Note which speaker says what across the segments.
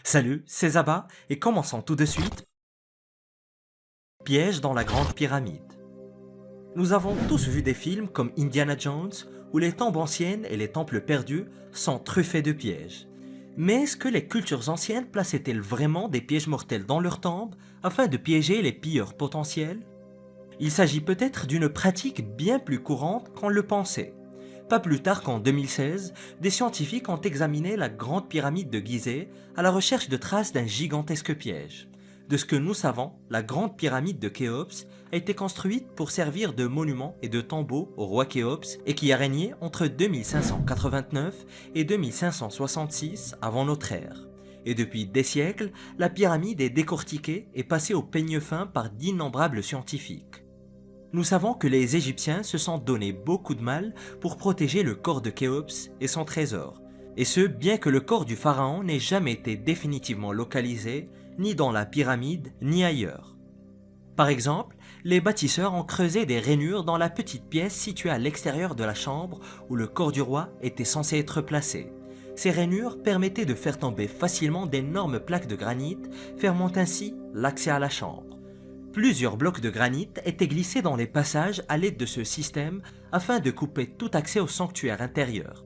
Speaker 1: Salut, c'est Zaba et commençons tout de suite. Piège dans la Grande Pyramide. Nous avons tous vu des films comme Indiana Jones où les tombes anciennes et les temples perdus sont truffés de pièges. Mais est-ce que les cultures anciennes plaçaient-elles vraiment des pièges mortels dans leurs tombes afin de piéger les pilleurs potentiels? Il s'agit peut-être d'une pratique bien plus courante qu'on le pensait. Pas plus tard qu'en 2016, des scientifiques ont examiné la grande pyramide de Gizeh à la recherche de traces d'un gigantesque piège. De ce que nous savons, la grande pyramide de Khéops a été construite pour servir de monument et de tombeau au roi Khéops et qui a régné entre 2589 et 2566 avant notre ère. Et depuis des siècles, la pyramide est décortiquée et passée au peigne fin par d'innombrables scientifiques. Nous savons que les Égyptiens se sont donné beaucoup de mal pour protéger le corps de Khéops et son trésor, et ce bien que le corps du pharaon n'ait jamais été définitivement localisé, ni dans la pyramide, ni ailleurs. Par exemple, les bâtisseurs ont creusé des rainures dans la petite pièce située à l'extérieur de la chambre où le corps du roi était censé être placé. Ces rainures permettaient de faire tomber facilement d'énormes plaques de granit, fermant ainsi l'accès à la chambre. Plusieurs blocs de granit étaient glissés dans les passages à l'aide de ce système afin de couper tout accès au sanctuaire intérieur.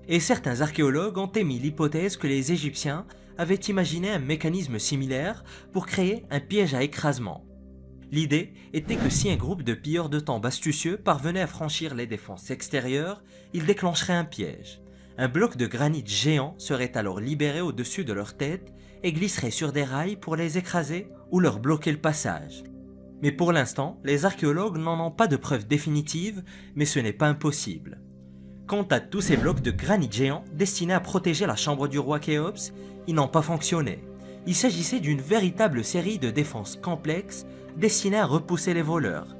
Speaker 1: Et certains archéologues ont émis l'hypothèse que les Égyptiens avaient imaginé un mécanisme similaire pour créer un piège à écrasement. L'idée était que si un groupe de pilleurs de tombes astucieux parvenait à franchir les défenses extérieures, ils déclencheraient un piège. Un bloc de granit géant serait alors libéré au-dessus de leur tête et glisserait sur des rails pour les écraser ou leur bloquer le passage. Mais pour l'instant, les archéologues n'en ont pas de preuves définitives, mais ce n'est pas impossible. Quant à tous ces blocs de granit géants destinés à protéger la chambre du roi Khéops, ils n'ont pas fonctionné. Il s'agissait d'une véritable série de défenses complexes destinées à repousser les voleurs.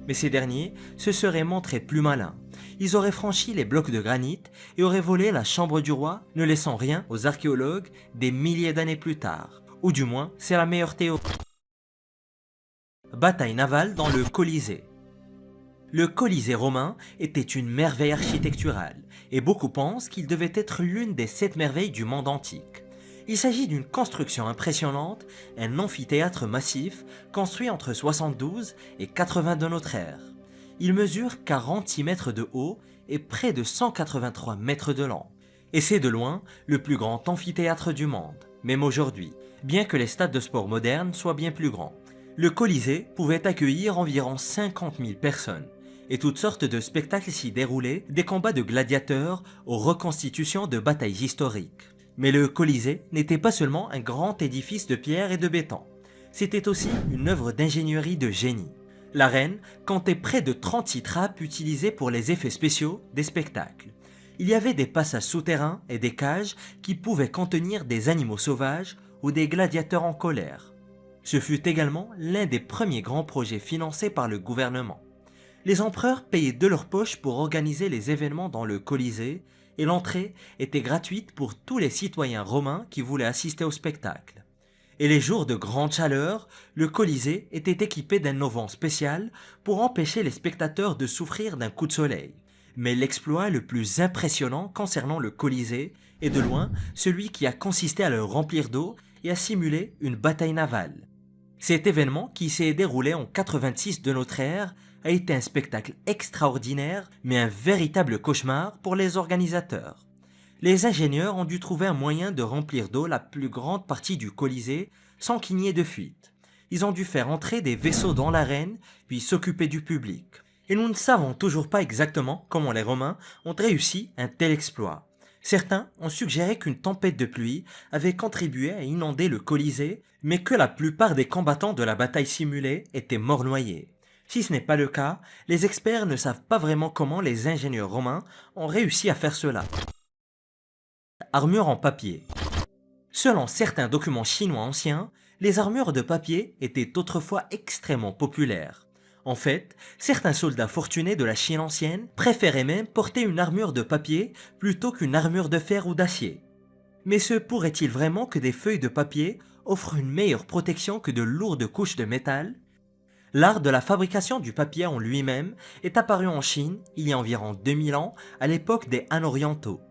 Speaker 1: Mais ces derniers se seraient montrés plus malins. Ils auraient franchi les blocs de granit et auraient volé la chambre du roi, ne laissant rien aux archéologues des milliers d'années plus tard. Ou du moins, c'est la meilleure théorie. Bataille navale dans le Colisée. Le Colisée romain était une merveille architecturale, et beaucoup pensent qu'il devait être l'une des 7 merveilles du monde antique. Il s'agit d'une construction impressionnante, un amphithéâtre massif construit entre 72 et 80 de notre ère. Il mesure 46 mètres de haut et près de 183 mètres de long. Et c'est de loin le plus grand amphithéâtre du monde, même aujourd'hui, bien que les stades de sport modernes soient bien plus grands. Le Colisée pouvait accueillir environ 50 000 personnes, et toutes sortes de spectacles s'y déroulaient, des combats de gladiateurs aux reconstitutions de batailles historiques. Mais le Colisée n'était pas seulement un grand édifice de pierre et de béton, c'était aussi une œuvre d'ingénierie de génie. L'arène comptait près de 36 trappes utilisées pour les effets spéciaux des spectacles. Il y avait des passages souterrains et des cages qui pouvaient contenir des animaux sauvages ou des gladiateurs en colère. Ce fut également l'un des premiers grands projets financés par le gouvernement. Les empereurs payaient de leur poche pour organiser les événements dans le Colisée et l'entrée était gratuite pour tous les citoyens romains qui voulaient assister au spectacle. Et les jours de grande chaleur, le Colisée était équipé d'un auvent spécial pour empêcher les spectateurs de souffrir d'un coup de soleil. Mais l'exploit le plus impressionnant concernant le Colisée est de loin celui qui a consisté à le remplir d'eau et à simuler une bataille navale. Cet événement, qui s'est déroulé en 86 de notre ère, a été un spectacle extraordinaire, mais un véritable cauchemar pour les organisateurs. Les ingénieurs ont dû trouver un moyen de remplir d'eau la plus grande partie du Colisée sans qu'il n'y ait de fuite. Ils ont dû faire entrer des vaisseaux dans l'arène, puis s'occuper du public. Et nous ne savons toujours pas exactement comment les Romains ont réussi un tel exploit. Certains ont suggéré qu'une tempête de pluie avait contribué à inonder le Colisée, mais que la plupart des combattants de la bataille simulée étaient morts noyés. Si ce n'est pas le cas, les experts ne savent pas vraiment comment les ingénieurs romains ont réussi à faire cela. Armure en papier. Selon certains documents chinois anciens, les armures de papier étaient autrefois extrêmement populaires. En fait, certains soldats fortunés de la Chine ancienne préféraient même porter une armure de papier plutôt qu'une armure de fer ou d'acier. Mais se pourrait-il vraiment que des feuilles de papier offrent une meilleure protection que de lourdes couches de métal? L'art de la fabrication du papier en lui-même est apparu en Chine il y a environ 2000 ans à l'époque des Han orientaux.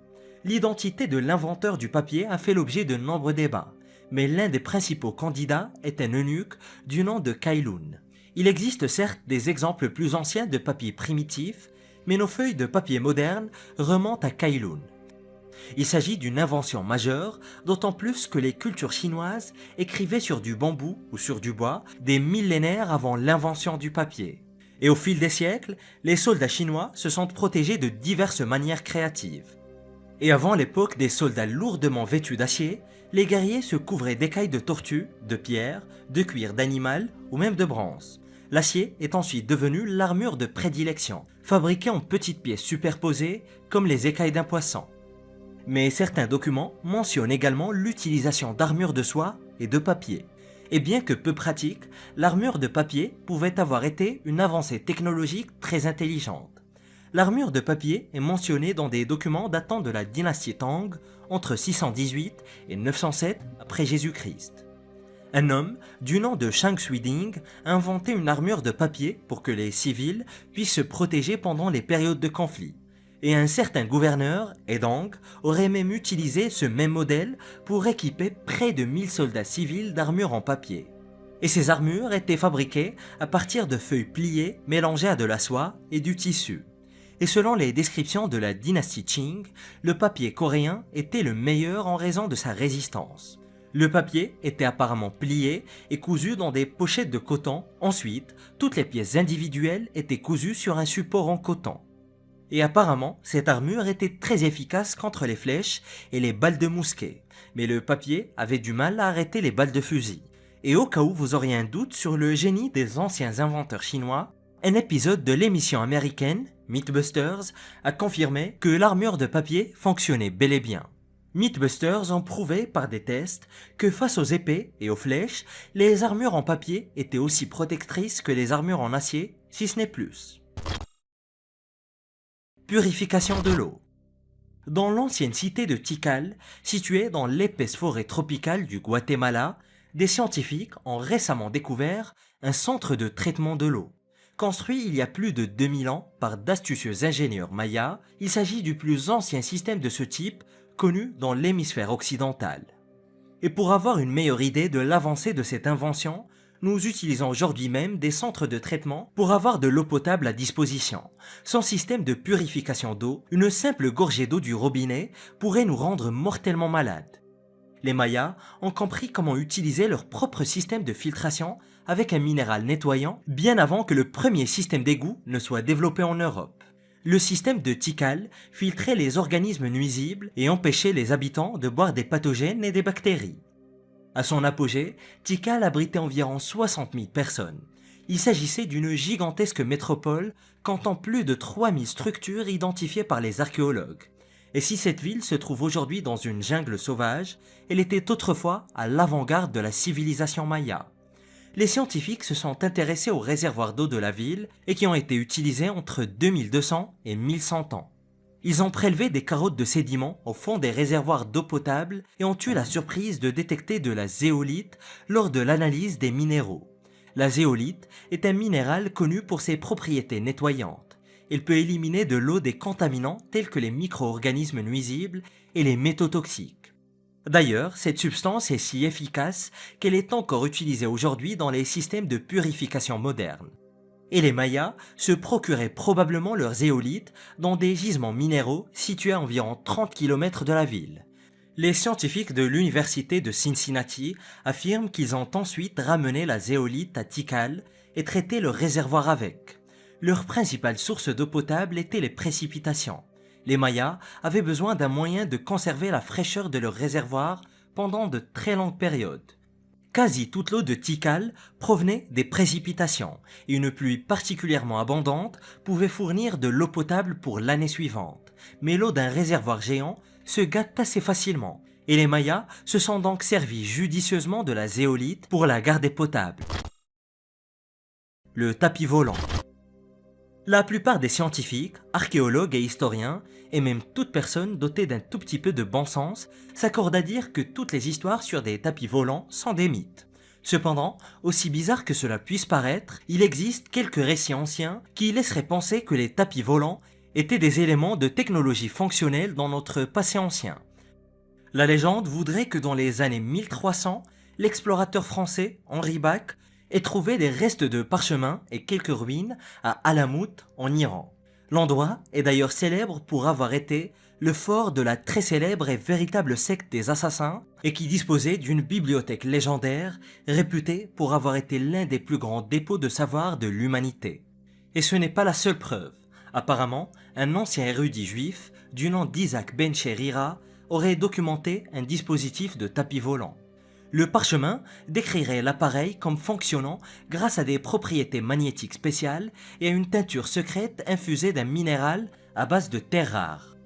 Speaker 1: L'identité de l'inventeur du papier a fait l'objet de nombreux débats, mais l'un des principaux candidats est un eunuque du nom de Kailun. Il existe certes des exemples plus anciens de papier primitif, mais nos feuilles de papier modernes remontent à Kailun. Il s'agit d'une invention majeure, d'autant plus que les cultures chinoises écrivaient sur du bambou ou sur du bois des millénaires avant l'invention du papier. Et au fil des siècles, les soldats chinois se sont protégés de diverses manières créatives. Et avant l'époque des soldats lourdement vêtus d'acier, les guerriers se couvraient d'écailles de tortue, de pierre, de cuir d'animal ou même de bronze. L'acier est ensuite devenu l'armure de prédilection, fabriquée en petites pièces superposées comme les écailles d'un poisson. Mais certains documents mentionnent également l'utilisation d'armures de soie et de papier. Et bien que peu pratique, l'armure de papier pouvait avoir été une avancée technologique très intelligente. L'armure de papier est mentionnée dans des documents datant de la dynastie Tang entre 618 et 907 après Jésus-Christ. Un homme du nom de Shang Xuiding a inventé une armure de papier pour que les civils puissent se protéger pendant les périodes de conflit. Et un certain gouverneur, Edong, aurait même utilisé ce même modèle pour équiper près de 1000 soldats civils d'armure en papier. Et ces armures étaient fabriquées à partir de feuilles pliées mélangées à de la soie et du tissu. Et selon les descriptions de la dynastie Qing, le papier coréen était le meilleur en raison de sa résistance. Le papier était apparemment plié et cousu dans des pochettes de coton. Ensuite, toutes les pièces individuelles étaient cousues sur un support en coton. Et apparemment, cette armure était très efficace contre les flèches et les balles de mousquet, mais le papier avait du mal à arrêter les balles de fusil. Et au cas où vous auriez un doute sur le génie des anciens inventeurs chinois, un épisode de l'émission américaine Mythbusters a confirmé que l'armure de papier fonctionnait bel et bien. Mythbusters ont prouvé par des tests que face aux épées et aux flèches, les armures en papier étaient aussi protectrices que les armures en acier, si ce n'est plus. Purification de l'eau. Dans l'ancienne cité de Tikal, située dans l'épaisse forêt tropicale du Guatemala, des scientifiques ont récemment découvert un centre de traitement de l'eau. Construit il y a plus de 2000 ans par d'astucieux ingénieurs mayas, il s'agit du plus ancien système de ce type connu dans l'hémisphère occidental. Et pour avoir une meilleure idée de l'avancée de cette invention, nous utilisons aujourd'hui même des centres de traitement pour avoir de l'eau potable à disposition. Sans système de purification d'eau, une simple gorgée d'eau du robinet pourrait nous rendre mortellement malades. Les Mayas ont compris comment utiliser leur propre système de filtration avec un minéral nettoyant bien avant que le premier système d'égout ne soit développé en Europe. Le système de Tikal filtrait les organismes nuisibles et empêchait les habitants de boire des pathogènes et des bactéries. À son apogée, Tikal abritait environ 60 000 personnes. Il s'agissait d'une gigantesque métropole comptant plus de 3000 structures identifiées par les archéologues. Et si cette ville se trouve aujourd'hui dans une jungle sauvage, elle était autrefois à l'avant-garde de la civilisation maya. Les scientifiques se sont intéressés aux réservoirs d'eau de la ville et qui ont été utilisés entre 2200 et 1100 ans. Ils ont prélevé des carottes de sédiments au fond des réservoirs d'eau potable et ont eu la surprise de détecter de la zéolite lors de l'analyse des minéraux. La zéolite est un minéral connu pour ses propriétés nettoyantes. Il peut éliminer de l'eau des contaminants tels que les micro-organismes nuisibles et les métaux toxiques. D'ailleurs, cette substance est si efficace qu'elle est encore utilisée aujourd'hui dans les systèmes de purification modernes. Et les Mayas se procuraient probablement leurs zéolites dans des gisements minéraux situés à environ 30 km de la ville. Les scientifiques de l'université de Cincinnati affirment qu'ils ont ensuite ramené la zéolite à Tikal et traité le réservoir avec. Leur principale source d'eau potable était les précipitations. Les Mayas avaient besoin d'un moyen de conserver la fraîcheur de leur réservoir pendant de très longues périodes. Quasi toute l'eau de Tikal provenait des précipitations et une pluie particulièrement abondante pouvait fournir de l'eau potable pour l'année suivante. Mais l'eau d'un réservoir géant se gâte assez facilement et les Mayas se sont donc servis judicieusement de la zéolite pour la garder potable. Le tapis volant. La plupart des scientifiques, archéologues et historiens, et même toute personne dotée d'un tout petit peu de bon sens, s'accordent à dire que toutes les histoires sur des tapis volants sont des mythes. Cependant, aussi bizarre que cela puisse paraître, il existe quelques récits anciens qui laisseraient penser que les tapis volants étaient des éléments de technologie fonctionnelle dans notre passé ancien. La légende voudrait que dans les années 1300, l'explorateur français Henri Bach ait trouvé des restes de parchemins et quelques ruines à Alamout en Iran. L'endroit est d'ailleurs célèbre pour avoir été le fort de la très célèbre et véritable secte des assassins et qui disposait d'une bibliothèque légendaire réputée pour avoir été l'un des plus grands dépôts de savoir de l'humanité. Et ce n'est pas la seule preuve. Apparemment, un ancien érudit juif du nom d'Isaac Ben Sherira aurait documenté un dispositif de tapis volant. Le parchemin décrirait l'appareil comme fonctionnant grâce à des propriétés magnétiques spéciales et à une teinture secrète infusée d'un minéral à base de terres rares.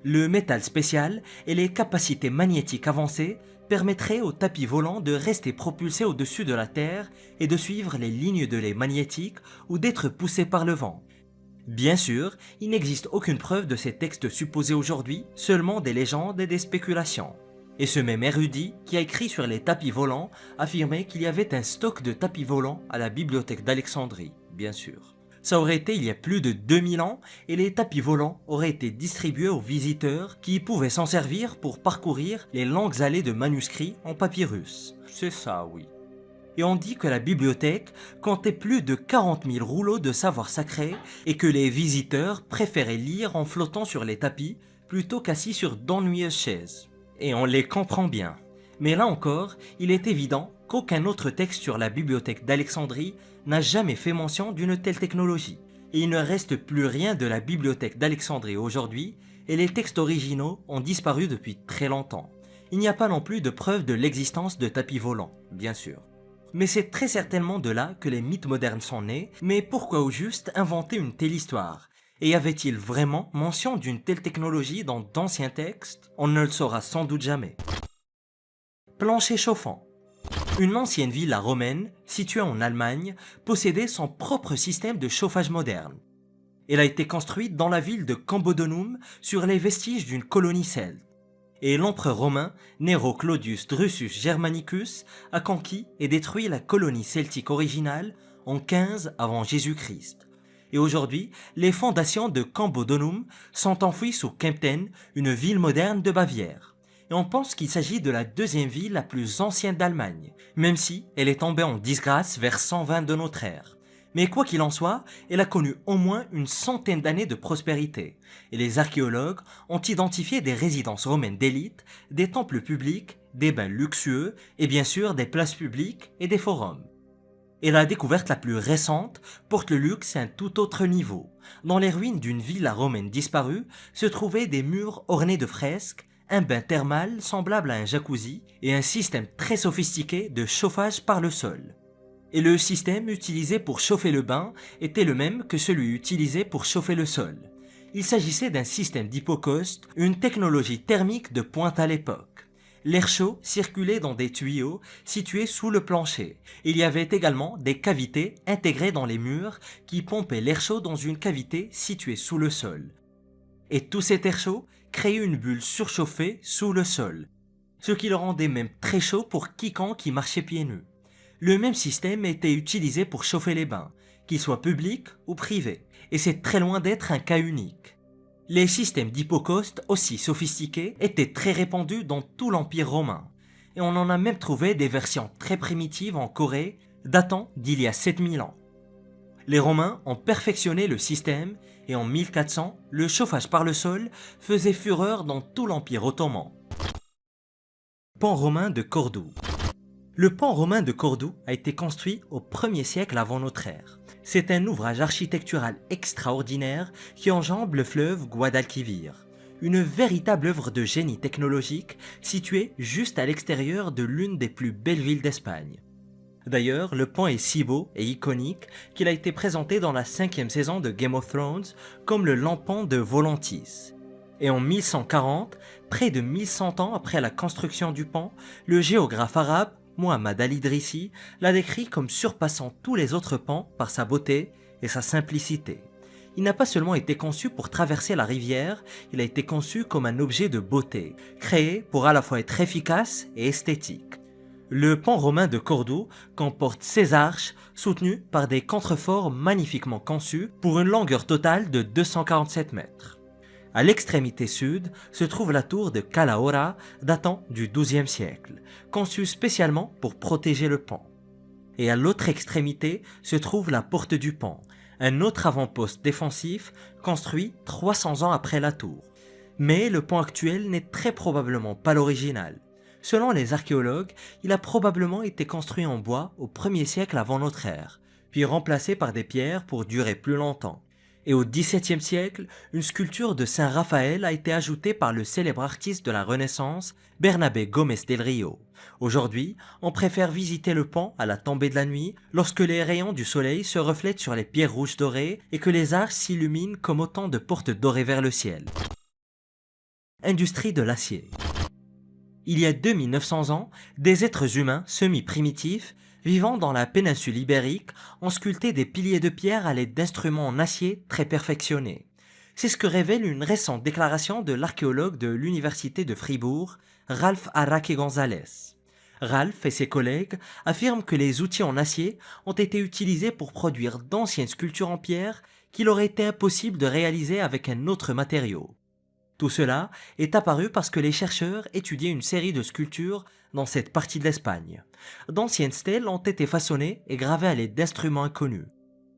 Speaker 1: Le métal spécial et les capacités magnétiques avancées permettraient au tapis volant de rester propulsé au-dessus de la Terre et de suivre les lignes de lait magnétiques ou d'être poussé par le vent. Bien sûr, il n'existe aucune preuve de ces textes supposés aujourd'hui, seulement des légendes et des spéculations. Et ce même érudit, qui a écrit sur les tapis volants, affirmait qu'il y avait un stock de tapis volants à la bibliothèque d'Alexandrie, bien sûr. Ça aurait été il y a plus de 2000 ans et les tapis volants auraient été distribués aux visiteurs qui pouvaient s'en servir pour parcourir les longues allées de manuscrits en papyrus. C'est ça, oui. Et on dit que la bibliothèque comptait plus de 40 000 rouleaux de savoir sacré et que les visiteurs préféraient lire en flottant sur les tapis plutôt qu'assis sur d'ennuyeuses chaises. Et on les comprend bien. Mais là encore, il est évident qu'aucun autre texte sur la bibliothèque d'Alexandrie n'a jamais fait mention d'une telle technologie. Et il ne reste plus rien de la bibliothèque d'Alexandrie aujourd'hui, et les textes originaux ont disparu depuis très longtemps. Il n'y a pas non plus de preuve de l'existence de tapis volants, bien sûr. Mais c'est très certainement de là que les mythes modernes sont nés, mais pourquoi au juste inventer une telle histoire ? Et y avait-il vraiment mention d'une telle technologie dans d'anciens textes? On ne le saura sans doute jamais. Plancher chauffant. Une ancienne villa romaine, située en Allemagne, possédait son propre système de chauffage moderne. Elle a été construite dans la ville de Cambodonum sur les vestiges d'une colonie celte. Et l'empereur romain Nero Claudius Drusus Germanicus a conquis et détruit la colonie celtique originale en 15 avant Jésus-Christ. Et aujourd'hui, les fondations de Cambodonum sont enfouies sous Kempten, une ville moderne de Bavière. Et on pense qu'il s'agit de la deuxième ville la plus ancienne d'Allemagne, même si elle est tombée en disgrâce vers 120 de notre ère. Mais quoi qu'il en soit, elle a connu au moins une centaine d'années de prospérité, et les archéologues ont identifié des résidences romaines d'élite, des temples publics, des bains luxueux, et bien sûr des places publiques et des forums. Et la découverte la plus récente porte le luxe à un tout autre niveau. Dans les ruines d'une villa romaine disparue se trouvaient des murs ornés de fresques, un bain thermal semblable à un jacuzzi et un système très sophistiqué de chauffage par le sol. Et le système utilisé pour chauffer le bain était le même que celui utilisé pour chauffer le sol. Il s'agissait d'un système d'hypocauste, une technologie thermique de pointe à l'époque. L'air chaud circulait dans des tuyaux situés sous le plancher. Il y avait également des cavités intégrées dans les murs qui pompaient l'air chaud dans une cavité située sous le sol. Et tout cet air chaud créait une bulle surchauffée sous le sol, ce qui le rendait même très chaud pour quiconque y marchait pieds nus. Le même système était utilisé pour chauffer les bains, qu'ils soient publics ou privés, et c'est très loin d'être un cas unique. Les systèmes d'hypocauste aussi sophistiqués étaient très répandus dans tout l'Empire romain, et on en a même trouvé des versions très primitives en Corée, datant d'il y a 7000 ans. Les Romains ont perfectionné le système, et en 1400, le chauffage par le sol faisait fureur dans tout l'Empire ottoman. Pont romain de Cordoue. Le pont romain de Cordoue a été construit au 1er siècle avant notre ère. C'est un ouvrage architectural extraordinaire qui enjambe le fleuve Guadalquivir. Une véritable œuvre de génie technologique située juste à l'extérieur de l'une des plus belles villes d'Espagne. D'ailleurs, le pont est si beau et iconique qu'il a été présenté dans la 5e saison de Game of Thrones comme le lampon de Volantis. Et en 1140, près de 1100 ans après la construction du pont, le géographe arabe Muhammad al-Idrissi l'a décrit comme surpassant tous les autres ponts par sa beauté et sa simplicité. Il n'a pas seulement été conçu pour traverser la rivière, il a été conçu comme un objet de beauté, créé pour à la fois être efficace et esthétique. Le pont romain de Cordoue comporte 16 arches soutenues par des contreforts magnifiquement conçus pour une longueur totale de 247 mètres. À l'extrémité sud se trouve la tour de Calahorra datant du XIIe siècle, conçue spécialement pour protéger le pont. Et à l'autre extrémité se trouve la porte du pont, un autre avant-poste défensif construit 300 ans après la tour. Mais le pont actuel n'est très probablement pas l'original. Selon les archéologues, il a probablement été construit en bois au 1er siècle avant notre ère, puis remplacé par des pierres pour durer plus longtemps. Et au XVIIe siècle, une sculpture de Saint Raphaël a été ajoutée par le célèbre artiste de la Renaissance, Bernabé Gómez del Río. Aujourd'hui, on préfère visiter le pont à la tombée de la nuit, lorsque les rayons du soleil se reflètent sur les pierres rouges dorées et que les arches s'illuminent comme autant de portes dorées vers le ciel. Industrie de l'acier. Il y a 2900 ans, des êtres humains semi-primitifs vivant dans la péninsule ibérique ont sculpté des piliers de pierre à l'aide d'instruments en acier très perfectionnés. C'est ce que révèle une récente déclaration de l'archéologue de l'université de Fribourg, Ralph Araque González. Ralph et ses collègues affirment que les outils en acier ont été utilisés pour produire d'anciennes sculptures en pierre qu'il aurait été impossible de réaliser avec un autre matériau. Tout cela est apparu parce que les chercheurs étudiaient une série de sculptures dans cette partie de l'Espagne. D'anciennes stèles ont été façonnées et gravées à l'aide d'instruments inconnus.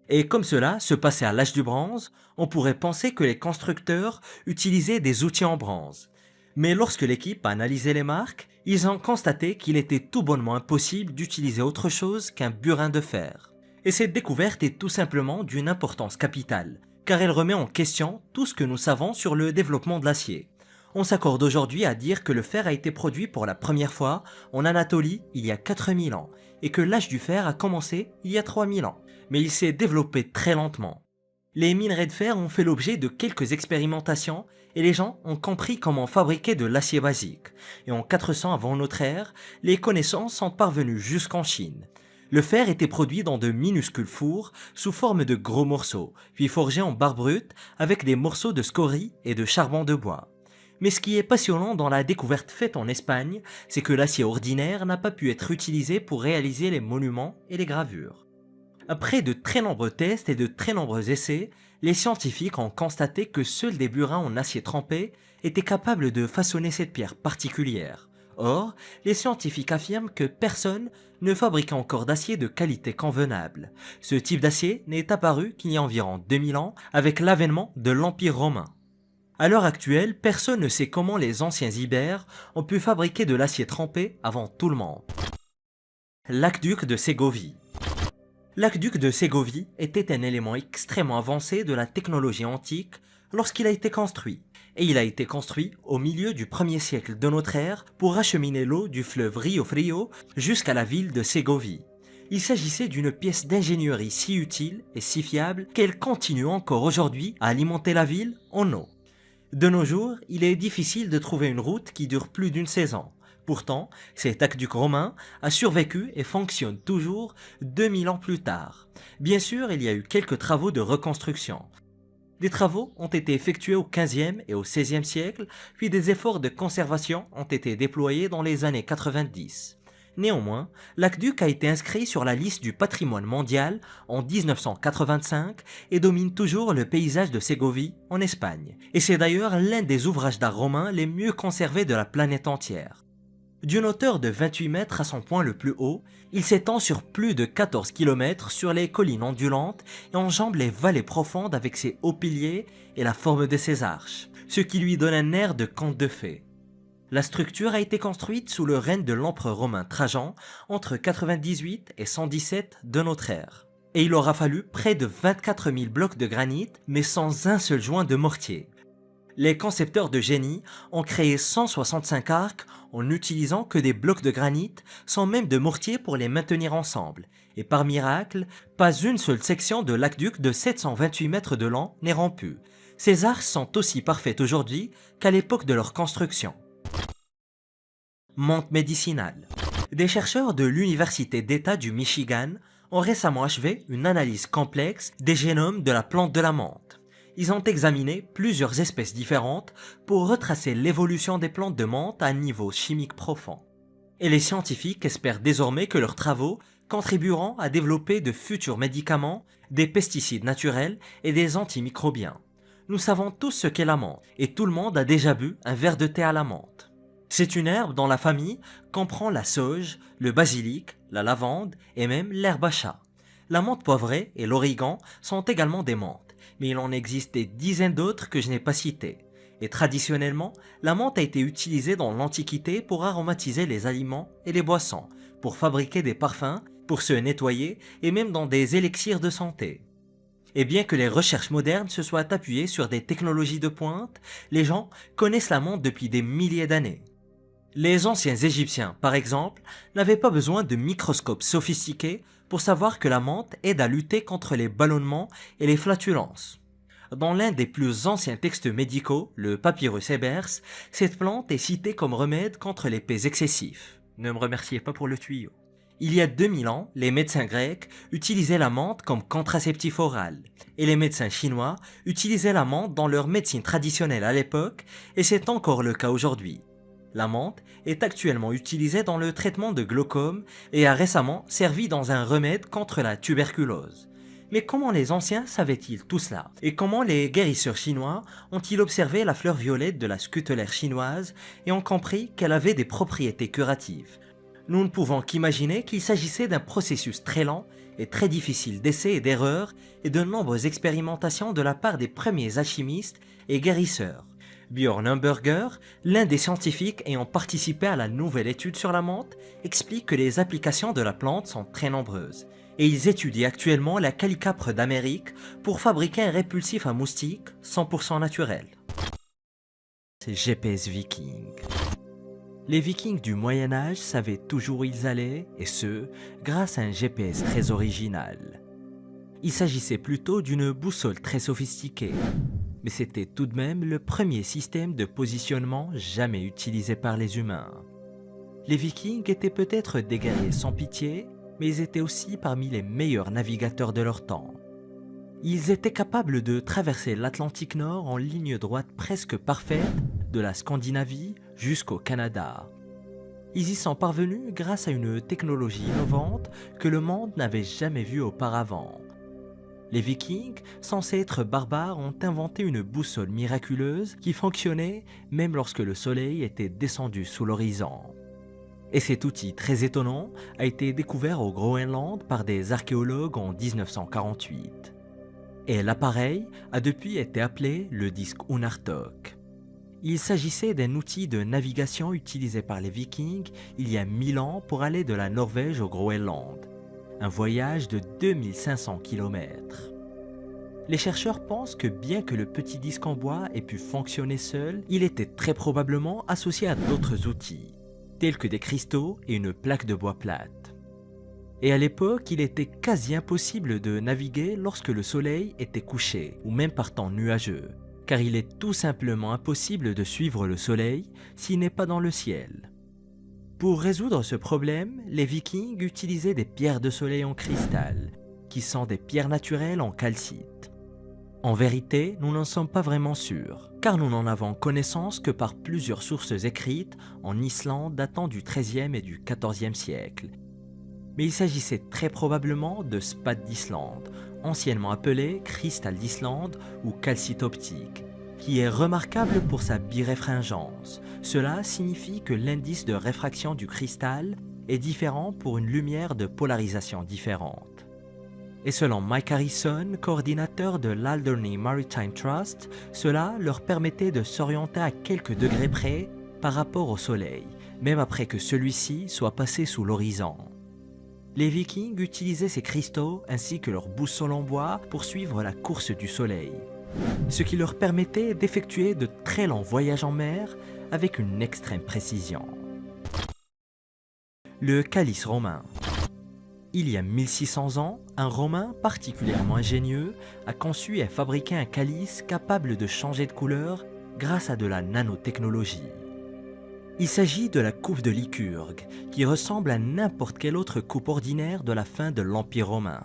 Speaker 1: Et comme cela se passait à l'âge du bronze, on pourrait penser que les constructeurs utilisaient des outils en bronze. Mais lorsque l'équipe a analysé les marques, ils ont constaté qu'il était tout bonnement impossible d'utiliser autre chose qu'un burin de fer. Et cette découverte est tout simplement d'une importance capitale, car elle remet en question tout ce que nous savons sur le développement de l'acier. On s'accorde aujourd'hui à dire que le fer a été produit pour la première fois en Anatolie il y a 4000 ans, et que l'âge du fer a commencé il y a 3000 ans, mais il s'est développé très lentement. Les minerais de fer ont fait l'objet de quelques expérimentations et les gens ont compris comment fabriquer de l'acier basique. Et en 400 avant notre ère, les connaissances sont parvenues jusqu'en Chine. Le fer était produit dans de minuscules fours sous forme de gros morceaux, puis forgé en barre brute avec des morceaux de scorie et de charbon de bois. Mais ce qui est passionnant dans la découverte faite en Espagne, c'est que l'acier ordinaire n'a pas pu être utilisé pour réaliser les monuments et les gravures. Après de très nombreux tests et de très nombreux essais, les scientifiques ont constaté que seuls des burins en acier trempé étaient capables de façonner cette pierre particulière. Or, les scientifiques affirment que personne ne fabrique encore d'acier de qualité convenable. Ce type d'acier n'est apparu qu'il y a environ 2000 ans avec l'avènement de l'Empire romain. À l'heure actuelle, personne ne sait comment les anciens Ibères ont pu fabriquer de l'acier trempé avant tout le monde. L'aqueduc de Ségovie. L'aqueduc de Ségovie était un élément extrêmement avancé de la technologie antique lorsqu'il a été construit. Et il a été construit au milieu du 1er siècle de notre ère pour acheminer l'eau du fleuve Rio Frio jusqu'à la ville de Ségovie. Il s'agissait d'une pièce d'ingénierie si utile et si fiable qu'elle continue encore aujourd'hui à alimenter la ville en eau. De nos jours, il est difficile de trouver une route qui dure plus d'une saison. Pourtant, cet aqueduc romain a survécu et fonctionne toujours 2000 ans plus tard. Bien sûr, il y a eu quelques travaux de reconstruction. Des travaux ont été effectués au XVe et au XVIe siècle, puis des efforts de conservation ont été déployés dans les années 90. Néanmoins, l'aqueduc a été inscrit sur la liste du patrimoine mondial en 1985 et domine toujours le paysage de Ségovie en Espagne. Et c'est d'ailleurs l'un des ouvrages d'art romain les mieux conservés de la planète entière. D'une hauteur de 28 mètres à son point le plus haut, il s'étend sur plus de 14 km sur les collines ondulantes et enjambe les vallées profondes avec ses hauts piliers et la forme de ses arches, ce qui lui donne un air de conte de fées. La structure a été construite sous le règne de l'empereur romain Trajan entre 98 et 117 de notre ère. Et il aura fallu près de 24 000 blocs de granit, mais sans un seul joint de mortier. Les concepteurs de génie ont créé 165 arcs en n'utilisant que des blocs de granit sans même de mortier pour les maintenir ensemble. Et par miracle, pas une seule section de l'aqueduc de 728 mètres de long n'est rompue. Ces arcs sont aussi parfaits aujourd'hui qu'à l'époque de leur construction. Menthe médicinale. Des chercheurs de l'Université d'État du Michigan ont récemment achevé une analyse complexe des génomes de la plante de la menthe. Ils ont examiné plusieurs espèces différentes pour retracer l'évolution des plantes de menthe à un niveau chimique profond. Et les scientifiques espèrent désormais que leurs travaux contribueront à développer de futurs médicaments, des pesticides naturels et des antimicrobiens. Nous savons tous ce qu'est la menthe, et tout le monde a déjà bu un verre de thé à la menthe. C'est une herbe dont la famille comprend la sauge, le basilic, la lavande et même l'herbe à chat. La menthe poivrée et l'origan sont également des menthes, mais il en existe des dizaines d'autres que je n'ai pas citées. Et traditionnellement, la menthe a été utilisée dans l'Antiquité pour aromatiser les aliments et les boissons, pour fabriquer des parfums, pour se nettoyer et même dans des élixirs de santé. Et bien que les recherches modernes se soient appuyées sur des technologies de pointe, les gens connaissent la menthe depuis des milliers d'années. Les anciens Égyptiens, par exemple, n'avaient pas besoin de microscopes sophistiqués pour savoir que la menthe aide à lutter contre les ballonnements et les flatulences. Dans l'un des plus anciens textes médicaux, le Papyrus Ebers, cette plante est citée comme remède contre les pets excessifs. Ne me remerciez pas pour le tuyau. Il y a 2000 ans, les médecins grecs utilisaient la menthe comme contraceptif oral, et les médecins chinois utilisaient la menthe dans leur médecine traditionnelle à l'époque, et c'est encore le cas aujourd'hui. La menthe est actuellement utilisée dans le traitement de glaucome et a récemment servi dans un remède contre la tuberculose. Mais comment les anciens savaient-ils tout cela? Et comment les guérisseurs chinois ont-ils observé la fleur violette de la scutellaire chinoise et ont compris qu'elle avait des propriétés curatives? Nous ne pouvons qu'imaginer qu'il s'agissait d'un processus très lent et très difficile d'essais et d'erreurs et de nombreuses expérimentations de la part des premiers alchimistes et guérisseurs. Björn Hamburger, l'un des scientifiques ayant participé à la nouvelle étude sur la menthe, explique que les applications de la plante sont très nombreuses. Et ils étudient actuellement la calicapre d'Amérique pour fabriquer un répulsif à moustiques 100% naturel. C'est GPS Viking. Les Vikings du Moyen-Âge savaient toujours où ils allaient, et ce, grâce à un GPS très original. Il s'agissait plutôt d'une boussole très sophistiquée, mais c'était tout de même le premier système de positionnement jamais utilisé par les humains. Les Vikings étaient peut-être des guerriers sans pitié, mais ils étaient aussi parmi les meilleurs navigateurs de leur temps. Ils étaient capables de traverser l'Atlantique Nord en ligne droite presque parfaite, de la Scandinavie jusqu'au Canada. Ils y sont parvenus grâce à une technologie innovante que le monde n'avait jamais vue auparavant. Les Vikings, censés être barbares, ont inventé une boussole miraculeuse qui fonctionnait même lorsque le soleil était descendu sous l'horizon. Et cet outil très étonnant a été découvert au Groenland par des archéologues en 1948. Et l'appareil a depuis été appelé le disque Unartok. Il s'agissait d'un outil de navigation utilisé par les Vikings il y a 1000 ans pour aller de la Norvège au Groenland. Un voyage de 2500 km. Les chercheurs pensent que bien que le petit disque en bois ait pu fonctionner seul, il était très probablement associé à d'autres outils, tels que des cristaux et une plaque de bois plate. Et à l'époque, il était quasi impossible de naviguer lorsque le soleil était couché, ou même par temps nuageux, car il est tout simplement impossible de suivre le soleil s'il n'est pas dans le ciel. Pour résoudre ce problème, les Vikings utilisaient des pierres de soleil en cristal, qui sont des pierres naturelles en calcite. En vérité, nous n'en sommes pas vraiment sûrs, car nous n'en avons connaissance que par plusieurs sources écrites en Islande datant du XIIIe et du XIVe siècle. Mais il s'agissait très probablement de sphatte d'Islande, anciennement appelé cristal d'Islande ou calcite optique, qui est remarquable pour sa biréfringence. Cela signifie que l'indice de réfraction du cristal est différent pour une lumière de polarisation différente. Et selon Mike Harrison, coordinateur de l'Alderney Maritime Trust, cela leur permettait de s'orienter à quelques degrés près par rapport au soleil, même après que celui-ci soit passé sous l'horizon. Les Vikings utilisaient ces cristaux ainsi que leur boussole en bois pour suivre la course du soleil, ce qui leur permettait d'effectuer de très longs voyages en mer avec une extrême précision. Le calice romain. Il y a 1600 ans, un Romain particulièrement ingénieux a conçu et fabriqué un calice capable de changer de couleur grâce à de la nanotechnologie. Il s'agit de la coupe de Lycurgue, qui ressemble à n'importe quelle autre coupe ordinaire de la fin de l'Empire romain.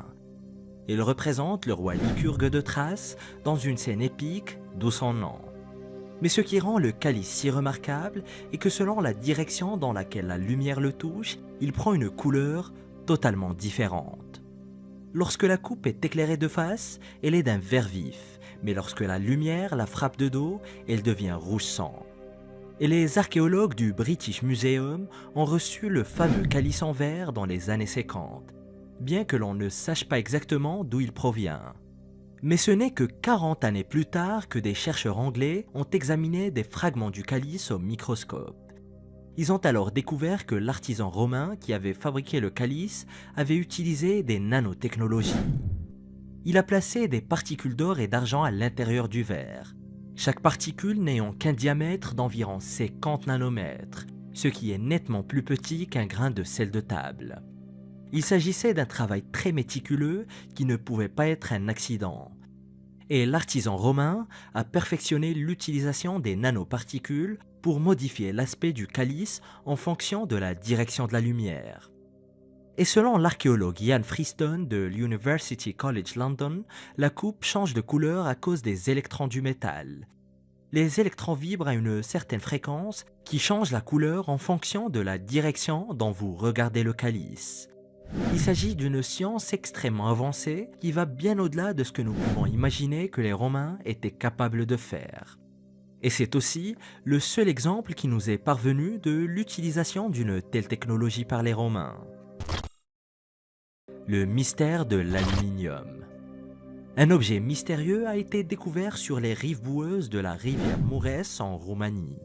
Speaker 1: Il représente le roi Lycurgue de Thrace dans une scène épique, d'où son nom. Mais ce qui rend le calice si remarquable est que selon la direction dans laquelle la lumière le touche, il prend une couleur totalement différente. Lorsque la coupe est éclairée de face, elle est d'un vert vif, mais lorsque la lumière la frappe de dos, elle devient rouge sang. Et les archéologues du British Museum ont reçu le fameux calice en verre dans les années 50, bien que l'on ne sache pas exactement d'où il provient. Mais ce n'est que 40 années plus tard que des chercheurs anglais ont examiné des fragments du calice au microscope. Ils ont alors découvert que l'artisan romain qui avait fabriqué le calice avait utilisé des nanotechnologies. Il a placé des particules d'or et d'argent à l'intérieur du verre, chaque particule n'ayant qu'un diamètre d'environ 50 nanomètres, ce qui est nettement plus petit qu'un grain de sel de table. Il s'agissait d'un travail très méticuleux qui ne pouvait pas être un accident. Et l'artisan romain a perfectionné l'utilisation des nanoparticules pour modifier l'aspect du calice en fonction de la direction de la lumière. Et selon l'archéologue Ian Freestone de l'University College London, la coupe change de couleur à cause des électrons du métal. Les électrons vibrent à une certaine fréquence qui change la couleur en fonction de la direction dont vous regardez le calice. Il s'agit d'une science extrêmement avancée qui va bien au-delà de ce que nous pouvons imaginer que les Romains étaient capables de faire. Et c'est aussi le seul exemple qui nous est parvenu de l'utilisation d'une telle technologie par les Romains. Le mystère de l'aluminium. Un objet mystérieux a été découvert sur les rives boueuses de la rivière Mureș en Roumanie.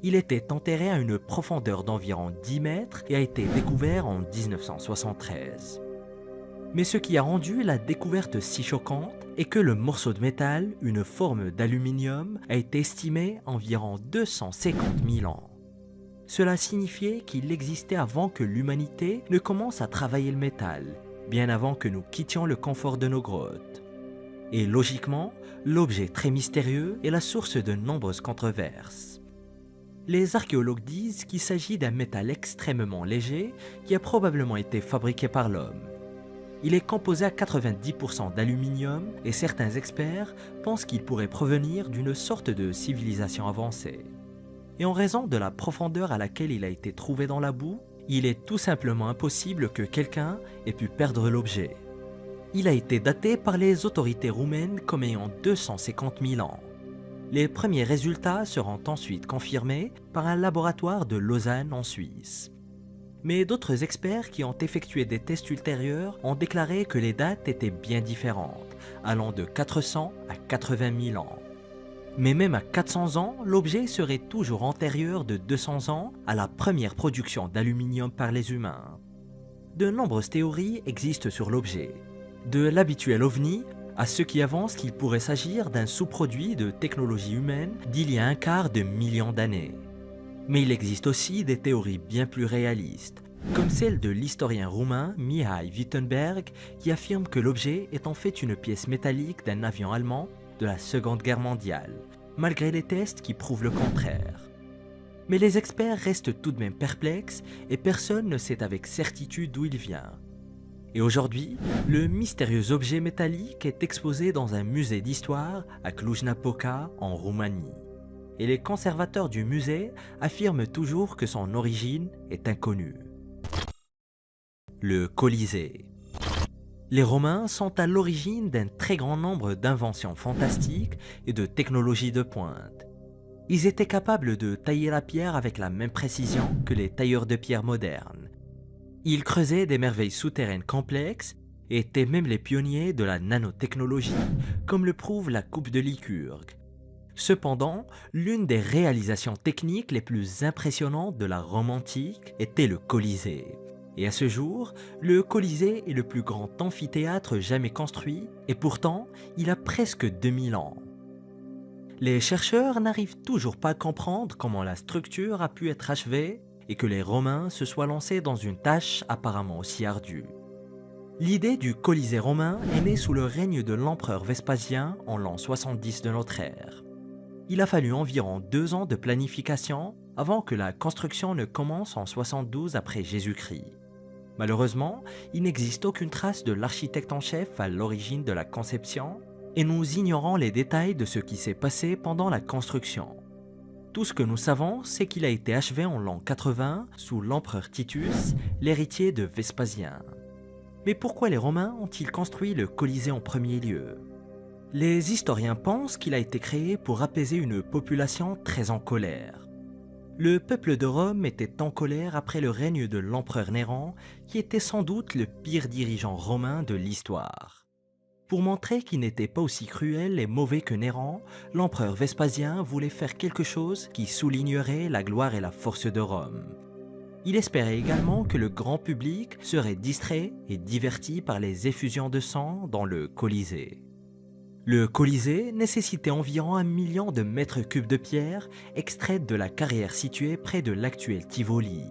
Speaker 1: Il était enterré à une profondeur d'environ 10 mètres et a été découvert en 1973. Mais ce qui a rendu la découverte si choquante est que le morceau de métal, une forme d'aluminium, a été estimé environ 250 000 ans. Cela signifiait qu'il existait avant que l'humanité ne commence à travailler le métal, bien avant que nous quittions le confort de nos grottes. Et logiquement, l'objet très mystérieux est la source de nombreuses controverses. Les archéologues disent qu'il s'agit d'un métal extrêmement léger qui a probablement été fabriqué par l'homme. Il est composé à 90% d'aluminium et certains experts pensent qu'il pourrait provenir d'une sorte de civilisation avancée. Et en raison de la profondeur à laquelle il a été trouvé dans la boue, il est tout simplement impossible que quelqu'un ait pu perdre l'objet. Il a été daté par les autorités roumaines comme ayant 250 000 ans. Les premiers résultats seront ensuite confirmés par un laboratoire de Lausanne en Suisse. Mais d'autres experts qui ont effectué des tests ultérieurs ont déclaré que les dates étaient bien différentes, allant de 400 à 80 000 ans. Mais même à 400 ans, l'objet serait toujours antérieur de 200 ans à la première production d'aluminium par les humains. De nombreuses théories existent sur l'objet, de l'habituel ovni à ceux qui avancent qu'il pourrait s'agir d'un sous-produit de technologie humaine d'il y a un quart de million d'années. Mais il existe aussi des théories bien plus réalistes, comme celle de l'historien roumain Mihai Wittenberg qui affirme que l'objet est en fait une pièce métallique d'un avion allemand de la Seconde Guerre mondiale, malgré les tests qui prouvent le contraire. Mais les experts restent tout de même perplexes et personne ne sait avec certitude d'où il vient. Et aujourd'hui, le mystérieux objet métallique est exposé dans un musée d'histoire à Cluj-Napoca en Roumanie. Et les conservateurs du musée affirment toujours que son origine est inconnue. Le Colisée. Les Romains sont à l'origine d'un très grand nombre d'inventions fantastiques et de technologies de pointe. Ils étaient capables de tailler la pierre avec la même précision que les tailleurs de pierre modernes. Ils creusaient des merveilles souterraines complexes et étaient même les pionniers de la nanotechnologie, comme le prouve la coupe de Lycurgue. Cependant, l'une des réalisations techniques les plus impressionnantes de la Rome antique était le Colisée. Et à ce jour, le Colisée est le plus grand amphithéâtre jamais construit, et pourtant, il a presque 2000 ans. Les chercheurs n'arrivent toujours pas à comprendre comment la structure a pu être achevée et que les Romains se soient lancés dans une tâche apparemment aussi ardue. L'idée du Colisée romain est née sous le règne de l'empereur Vespasien en l'an 70 de notre ère. Il a fallu environ 2 ans de planification avant que la construction ne commence en 72 après Jésus-Christ. Malheureusement, il n'existe aucune trace de l'architecte en chef à l'origine de la conception et nous ignorons les détails de ce qui s'est passé pendant la construction. Tout ce que nous savons, c'est qu'il a été achevé en l'an 80 sous l'empereur Titus, l'héritier de Vespasien. Mais pourquoi les Romains ont-ils construit le Colisée en premier lieu ? Les historiens pensent qu'il a été créé pour apaiser une population très en colère. Le peuple de Rome était en colère après le règne de l'empereur Néron, qui était sans doute le pire dirigeant romain de l'histoire. Pour montrer qu'il n'était pas aussi cruel et mauvais que Néron, l'empereur Vespasien voulait faire quelque chose qui soulignerait la gloire et la force de Rome. Il espérait également que le grand public serait distrait et diverti par les effusions de sang dans le Colisée. Le Colisée nécessitait environ 1 million de mètres cubes de pierre extraites de la carrière située près de l'actuel Tivoli.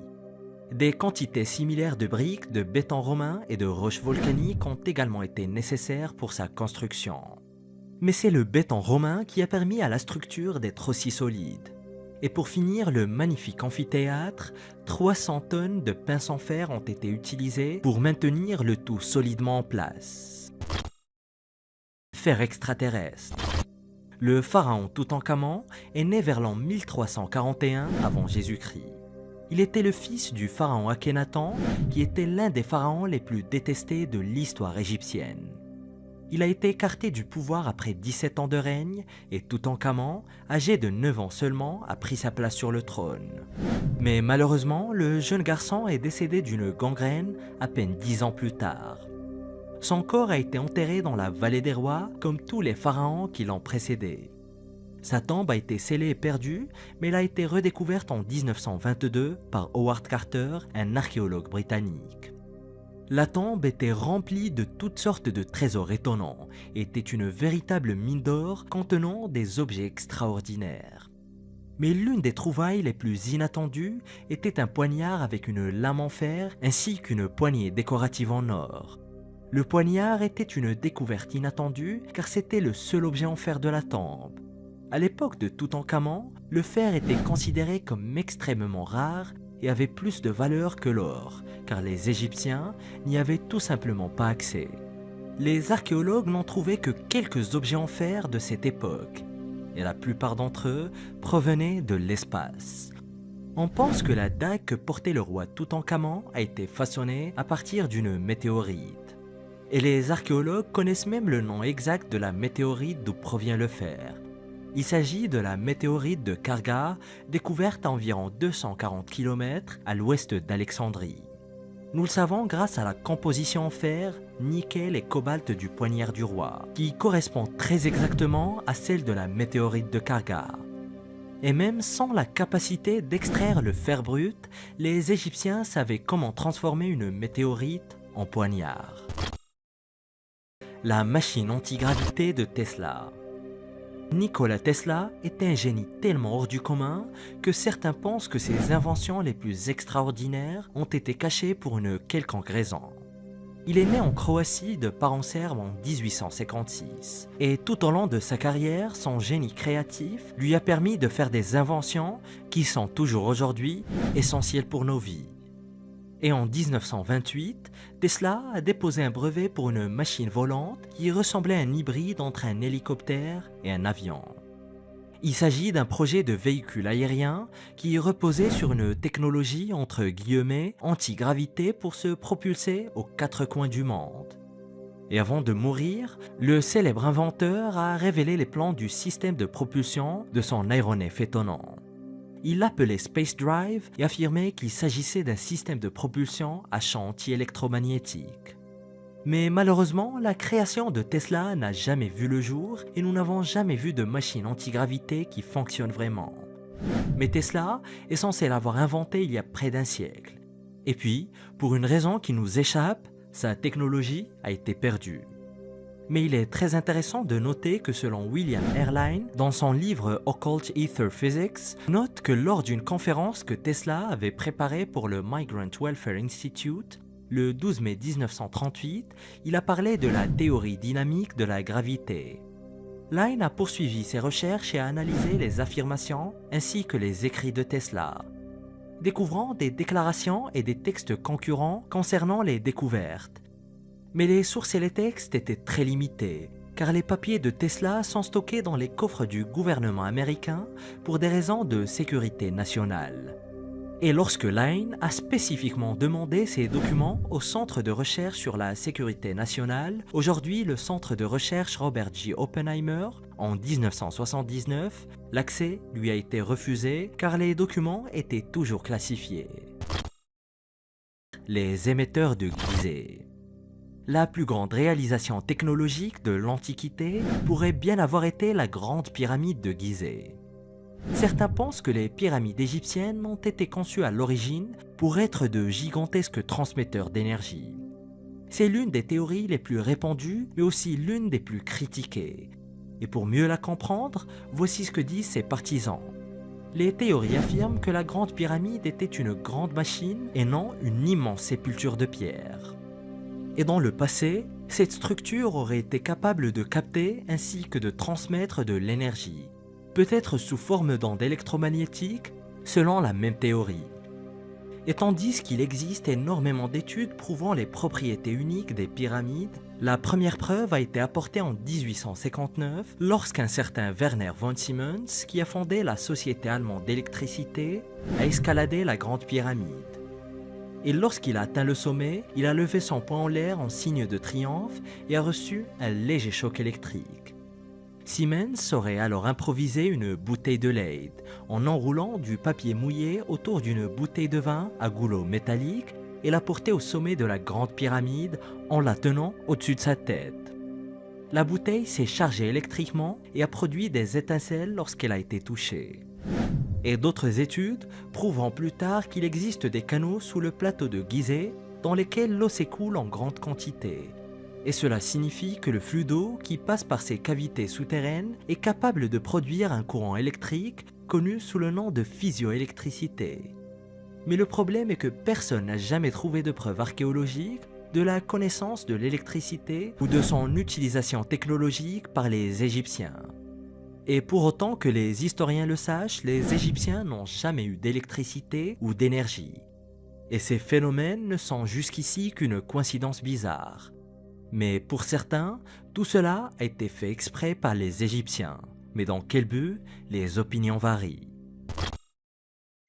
Speaker 1: Des quantités similaires de briques, de béton romain et de roches volcaniques ont également été nécessaires pour sa construction. Mais c'est le béton romain qui a permis à la structure d'être aussi solide. Et pour finir, le magnifique amphithéâtre, 300 tonnes de pinces en fer ont été utilisées pour maintenir le tout solidement en place. Fer extraterrestre. Le pharaon Toutankhamon est né vers l'an 1341 avant Jésus-Christ. Il était le fils du pharaon Akhénaton, qui était l'un des pharaons les plus détestés de l'histoire égyptienne. Il a été écarté du pouvoir après 17 ans de règne et Toutankhamon, âgé de 9 ans seulement, a pris sa place sur le trône. Mais malheureusement, le jeune garçon est décédé d'une gangrène à peine 10 ans plus tard. Son corps a été enterré dans la vallée des rois comme tous les pharaons qui l'ont précédé. Sa tombe a été scellée et perdue, mais elle a été redécouverte en 1922 par Howard Carter, un archéologue britannique. La tombe était remplie de toutes sortes de trésors étonnants et était une véritable mine d'or contenant des objets extraordinaires. Mais l'une des trouvailles les plus inattendues était un poignard avec une lame en fer ainsi qu'une poignée décorative en or. Le poignard était une découverte inattendue car c'était le seul objet en fer de la tombe. À l'époque de Toutankhamon, le fer était considéré comme extrêmement rare et avait plus de valeur que l'or, car les Égyptiens n'y avaient tout simplement pas accès. Les archéologues n'ont trouvé que quelques objets en fer de cette époque, et la plupart d'entre eux provenaient de l'espace. On pense que la dague que portait le roi Toutankhamon a été façonnée à partir d'une météorite. Et les archéologues connaissent même le nom exact de la météorite d'où provient le fer. Il s'agit de la météorite de Kargar, découverte à environ 240 km à l'ouest d'Alexandrie. Nous le savons grâce à la composition en fer, nickel et cobalt du poignard du roi, qui correspond très exactement à celle de la météorite de Kargar. Et même sans la capacité d'extraire le fer brut, les Égyptiens savaient comment transformer une météorite en poignard. La machine antigravité de Tesla. Nikola Tesla était un génie tellement hors du commun que certains pensent que ses inventions les plus extraordinaires ont été cachées pour une quelconque raison. Il est né en Croatie de parents serbes en 1856 et tout au long de sa carrière, son génie créatif lui a permis de faire des inventions qui sont toujours aujourd'hui essentielles pour nos vies. Et en 1928, Tesla a déposé un brevet pour une machine volante qui ressemblait à un hybride entre un hélicoptère et un avion. Il s'agit d'un projet de véhicule aérien qui reposait sur une technologie entre guillemets anti-gravité pour se propulser aux 4 coins du monde. Et avant de mourir, le célèbre inventeur a révélé les plans du système de propulsion de son aéronef étonnant. Il l'appelait Space Drive et affirmait qu'il s'agissait d'un système de propulsion à champ anti-électromagnétique. Mais malheureusement, la création de Tesla n'a jamais vu le jour et nous n'avons jamais vu de machine antigravité qui fonctionne vraiment. Mais Tesla est censé l'avoir inventé il y a près d'un siècle. Et puis, pour une raison qui nous échappe, sa technologie a été perdue. Mais il est très intéressant de noter que selon William Ehrlein, dans son livre Occult Ether Physics, note que lors d'une conférence que Tesla avait préparée pour le Migrant Welfare Institute, le 12 mai 1938, il a parlé de la théorie dynamique de la gravité. Line a poursuivi ses recherches et a analysé les affirmations ainsi que les écrits de Tesla, découvrant des déclarations et des textes concurrents concernant les découvertes. Mais les sources et les textes étaient très limités, car les papiers de Tesla sont stockés dans les coffres du gouvernement américain pour des raisons de sécurité nationale. et lorsque Line a spécifiquement demandé ces documents au Centre de recherche sur la sécurité nationale, aujourd'hui le Centre de recherche Robert J. Oppenheimer, en 1979, l'accès lui a été refusé car les documents étaient toujours classifiés. Les émetteurs de Gizeh. La plus grande réalisation technologique de l'Antiquité pourrait bien avoir été la grande pyramide de Gizeh. Certains pensent que les pyramides égyptiennes ont été conçues à l'origine pour être de gigantesques transmetteurs d'énergie. C'est l'une des théories les plus répandues, mais aussi l'une des plus critiquées. Et pour mieux la comprendre, voici ce que disent ses partisans. Les théories affirment que la grande pyramide était une grande machine et non une immense sépulture de pierre. Et dans le passé, cette structure aurait été capable de capter ainsi que de transmettre de l'énergie, peut-être sous forme d'ondes électromagnétiques, selon la même théorie. Et tandis qu'il existe énormément d'études prouvant les propriétés uniques des pyramides, la première preuve a été apportée en 1859 lorsqu'un certain Werner von Siemens, qui a fondé la Société allemande d'électricité, a escaladé la grande pyramide. Et lorsqu'il a atteint le sommet, il a levé son poing en l'air en signe de triomphe et a reçu un léger choc électrique. Siemens aurait alors improvisé une bouteille de Leyde en enroulant du papier mouillé autour d'une bouteille de vin à goulot métallique et l'a portée au sommet de la grande pyramide en la tenant au-dessus de sa tête. La bouteille s'est chargée électriquement et a produit des étincelles lorsqu'elle a été touchée. Et d'autres études prouveront plus tard qu'il existe des canaux sous le plateau de Gizeh dans lesquels l'eau s'écoule en grande quantité. Et cela signifie que le flux d'eau qui passe par ces cavités souterraines est capable de produire un courant électrique connu sous le nom de physioélectricité. Mais le problème est que personne n'a jamais trouvé de preuves archéologiques de la connaissance de l'électricité ou de son utilisation technologique par les Égyptiens. Et pour autant que les historiens le sachent, les Égyptiens n'ont jamais eu d'électricité ou d'énergie. Et ces phénomènes ne sont jusqu'ici qu'une coïncidence bizarre. Mais pour certains, tout cela a été fait exprès par les Égyptiens. Mais dans quel but? Les opinions varient.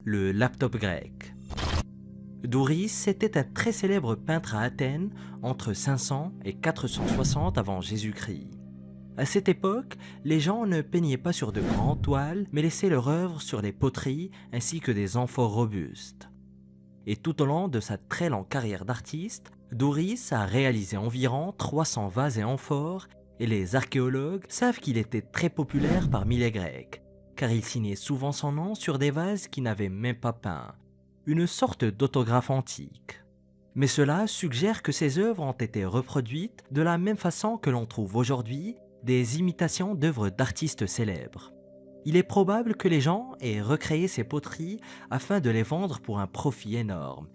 Speaker 1: Le laptop grec. Douris était un très célèbre peintre à Athènes entre 500 et 460 avant Jésus-Christ. À cette époque, les gens ne peignaient pas sur de grandes toiles, mais laissaient leur œuvre sur des poteries ainsi que des amphores robustes. Et tout au long de sa très longue carrière d'artiste, Douris a réalisé environ 300 vases et amphores, et les archéologues savent qu'il était très populaire parmi les Grecs, car il signait souvent son nom sur des vases qu'il n'avait même pas peints, une sorte d'autographe antique. Mais cela suggère que ses œuvres ont été reproduites de la même façon que l'on trouve aujourd'hui des imitations d'œuvres d'artistes célèbres. Il est probable que les gens aient recréé ces poteries afin de les vendre pour un profit énorme.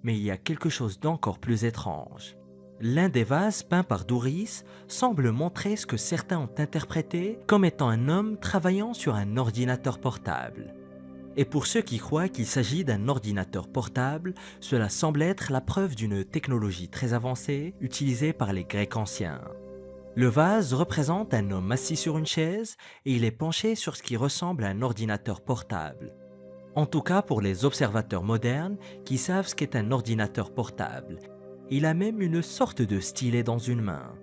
Speaker 1: Mais il y a quelque chose d'encore plus étrange. L'un des vases peints par Douris semble montrer ce que certains ont interprété comme étant un homme travaillant sur un ordinateur portable. Et pour ceux qui croient qu'il s'agit d'un ordinateur portable, cela semble être la preuve d'une technologie très avancée utilisée par les Grecs anciens. Le vase représente un homme assis sur une chaise et il est penché sur ce qui ressemble à un ordinateur portable. En tout cas pour les observateurs modernes qui savent ce qu'est un ordinateur portable. Il a même une sorte de stylet dans une main.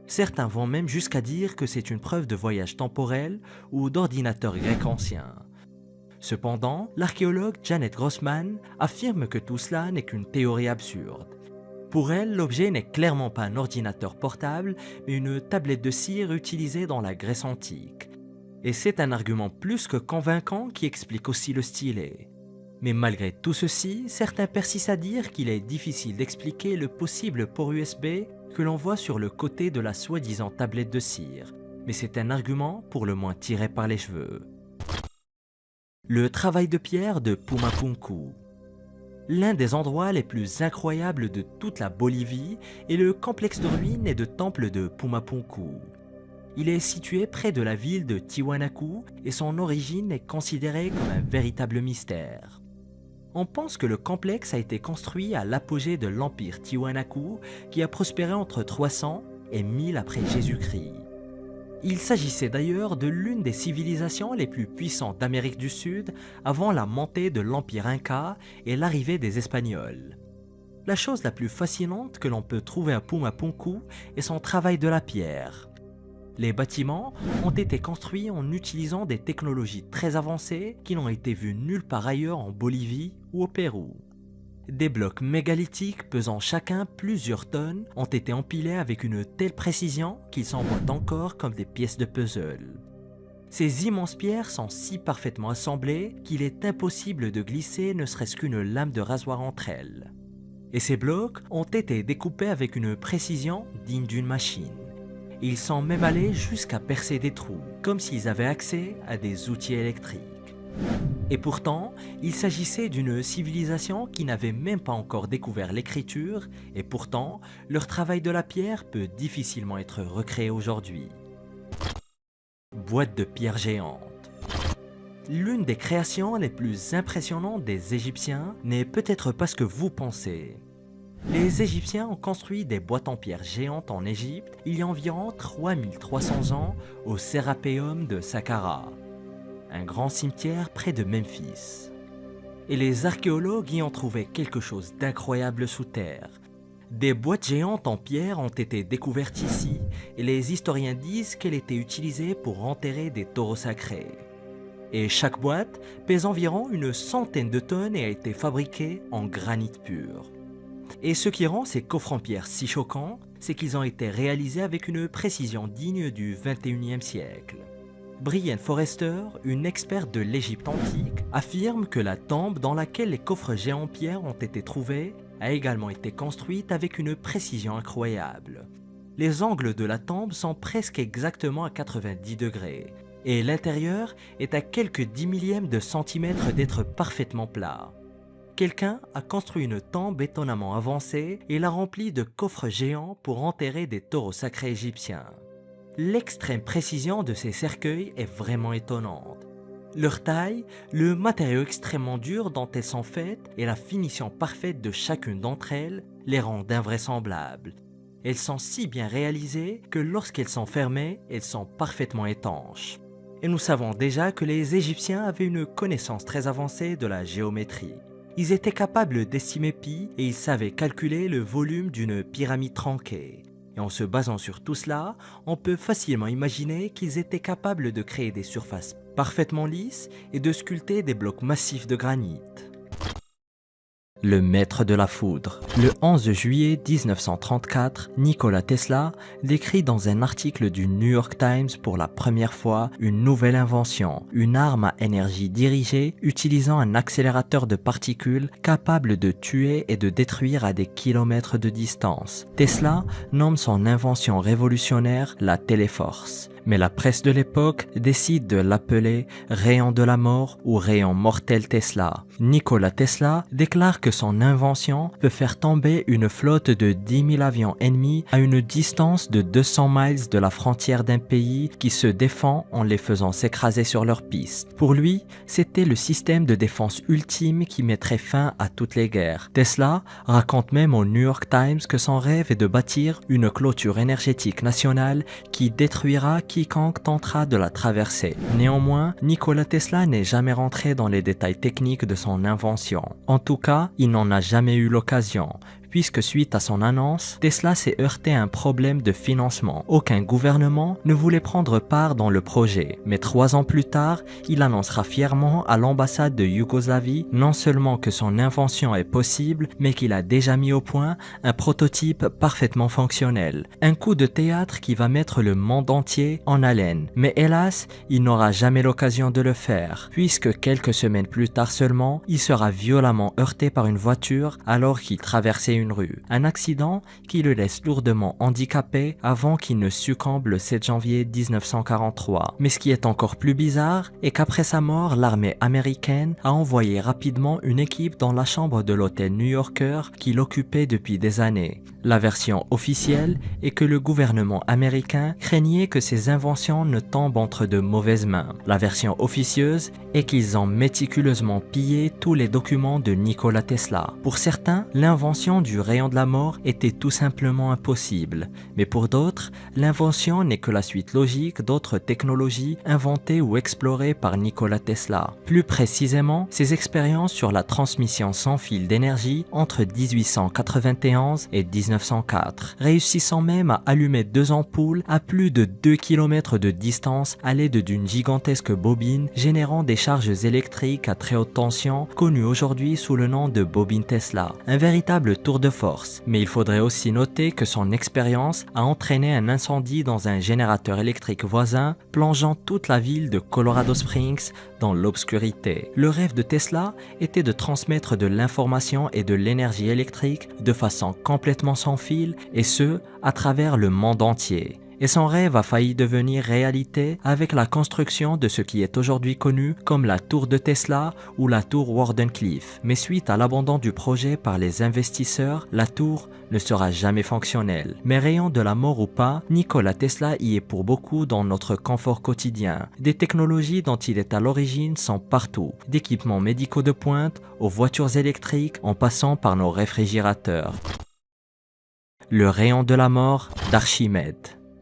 Speaker 1: Certains vont même jusqu'à dire que c'est une preuve de voyage temporel ou d'ordinateur grec ancien. Cependant, l'archéologue Janet Grossman affirme que tout cela n'est qu'une théorie absurde. Pour elle, l'objet n'est clairement pas un ordinateur portable, mais une tablette de cire utilisée dans la Grèce antique. Et c'est un argument plus que convaincant qui explique aussi le stylet. Mais malgré tout ceci, certains persistent à dire qu'il est difficile d'expliquer le possible port USB que l'on voit sur le côté de la soi-disant tablette de cire. Mais c'est un argument pour le moins tiré par les cheveux. Le travail de pierre de Pumapunku. L'un des endroits les plus incroyables de toute la Bolivie est le complexe de ruines et de temples de Pumapunku. Il est situé près de la ville de Tiwanaku et son origine est considérée comme un véritable mystère. On pense que le complexe a été construit à l'apogée de l'empire Tiwanaku qui a prospéré entre 300 et 1000 après Jésus-Christ. Il s'agissait d'ailleurs de l'une des civilisations les plus puissantes d'Amérique du Sud avant la montée de l'Empire Inca et l'arrivée des Espagnols. La chose la plus fascinante que l'on peut trouver à Pumapunku est son travail de la pierre. Les bâtiments ont été construits en utilisant des technologies très avancées qui n'ont été vues nulle part ailleurs en Bolivie ou au Pérou. Des blocs mégalithiques pesant chacun plusieurs tonnes ont été empilés avec une telle précision qu'ils s'emboîtent encore comme des pièces de puzzle. Ces immenses pierres sont si parfaitement assemblées qu'il est impossible de glisser ne serait-ce qu'une lame de rasoir entre elles. Et ces blocs ont été découpés avec une précision digne d'une machine. Ils sont même allés jusqu'à percer des trous, comme s'ils avaient accès à des outils électriques. Et pourtant, il s'agissait d'une civilisation qui n'avait même pas encore découvert l'écriture, et pourtant, leur travail de la pierre peut difficilement être recréé aujourd'hui. Boîte de pierre géante. L'une des créations les plus impressionnantes des Égyptiens n'est peut-être pas ce que vous pensez. Les Égyptiens ont construit des boîtes en pierre géantes en Égypte il y a environ 3300 ans au Sérapéum de Saqqara, un grand cimetière près de Memphis. Et les archéologues y ont trouvé quelque chose d'incroyable sous terre. Des boîtes géantes en pierre ont été découvertes ici et les historiens disent qu'elles étaient utilisées pour enterrer des taureaux sacrés. Et chaque boîte pèse environ une centaine de tonnes et a été fabriquée en granit pur. Et ce qui rend ces coffres en pierre si choquants, c'est qu'ils ont été réalisés avec une précision digne du 21e siècle. Brienne Forrester, une experte de l'Égypte antique, affirme que la tombe dans laquelle les coffres géants en pierre ont été trouvés a également été construite avec une précision incroyable. Les angles de la tombe sont presque exactement à 90 degrés, et l'intérieur est à quelques 10 millièmes de centimètre d'être parfaitement plat. Quelqu'un a construit une tombe étonnamment avancée et l'a remplie de coffres géants pour enterrer des taureaux sacrés égyptiens. L'extrême précision de ces cercueils est vraiment étonnante. Leur taille, le matériau extrêmement dur dont elles sont faites et la finition parfaite de chacune d'entre elles les rendent invraisemblables. Elles sont si bien réalisées que lorsqu'elles sont fermées, elles sont parfaitement étanches. Et nous savons déjà que les Égyptiens avaient une connaissance très avancée de la géométrie. Ils étaient capables d'estimer pi et ils savaient calculer le volume d'une pyramide tronquée. Et en se basant sur tout cela, on peut facilement imaginer qu'ils étaient capables de créer des surfaces parfaitement lisses et de sculpter des blocs massifs de granit. Le maître de la foudre. Le 11 juillet 1934, Nikola Tesla décrit dans un article du New York Times pour la première fois une nouvelle invention, une arme à énergie dirigée utilisant un accélérateur de particules capable de tuer et de détruire à des kilomètres de distance. Tesla nomme son invention révolutionnaire la téléforce. Mais la presse de l'époque décide de l'appeler rayon de la mort ou rayon mortel Tesla. Nikola Tesla déclare que son invention peut faire tomber une flotte de 10 000 avions ennemis à une distance de 200 miles de la frontière d'un pays qui se défend en les faisant s'écraser sur leur piste. Pour lui, c'était le système de défense ultime qui mettrait fin à toutes les guerres. Tesla raconte même au New York Times que son rêve est de bâtir une clôture énergétique nationale qui détruira quiconque tentera de la traverser. Néanmoins, Nikola Tesla n'est jamais rentré dans les détails techniques de son invention. En tout cas, il n'en a jamais eu l'occasion, puisque suite à son annonce, Tesla s'est heurté à un problème de financement. Aucun gouvernement ne voulait prendre part dans le projet, mais 3 ans plus tard, il annoncera fièrement à l'ambassade de Yougoslavie non seulement que son invention est possible, mais qu'il a déjà mis au point un prototype parfaitement fonctionnel. Un coup de théâtre qui va mettre le monde entier en haleine. Mais hélas, il n'aura jamais l'occasion de le faire, puisque quelques semaines plus tard seulement, il sera violemment heurté par une voiture alors qu'il traversait une rue. Un accident qui le laisse lourdement handicapé avant qu'il ne succombe le 7 janvier 1943. Mais ce qui est encore plus bizarre est qu'après sa mort, l'armée américaine a envoyé rapidement une équipe dans la chambre de l'hôtel new-yorker qu'il occupait depuis des années. La version officielle est que le gouvernement américain craignait que ses inventions ne tombent entre de mauvaises mains. La version officieuse est qu'ils ont méticuleusement pillé tous les documents de Nikola Tesla. Pour certains, l'invention du rayon de la mort était tout simplement impossible, mais pour d'autres, l'invention n'est que la suite logique d'autres technologies inventées ou explorées par Nikola Tesla. Plus précisément, ses expériences sur la transmission sans fil d'énergie entre 1891 et 1904, réussissant même à allumer 2 ampoules à plus de 2 km de distance à l'aide d'une gigantesque bobine générant des charges électriques à très haute tension connues aujourd'hui sous le nom de bobine Tesla. Un véritable tour de force, mais il faudrait aussi noter que son expérience a entraîné un incendie dans un générateur électrique voisin, plongeant toute la ville de Colorado Springs dans l'obscurité. Le rêve de Tesla était de transmettre de l'information et de l'énergie électrique de façon complètement sans fil, et ce, à travers le monde entier. Et son rêve a failli devenir réalité avec la construction de ce qui est aujourd'hui connu comme la tour de Tesla ou la tour Wardenclyffe. Mais suite à l'abandon du projet par les investisseurs, la tour ne sera jamais fonctionnelle. Mais rayon de la mort ou pas, Nikola Tesla y est pour beaucoup dans notre confort quotidien. Des technologies dont il est à l'origine sont partout, d'équipements médicaux de pointe aux voitures électriques en passant par nos réfrigérateurs. Le rayon de la mort d'Archimède.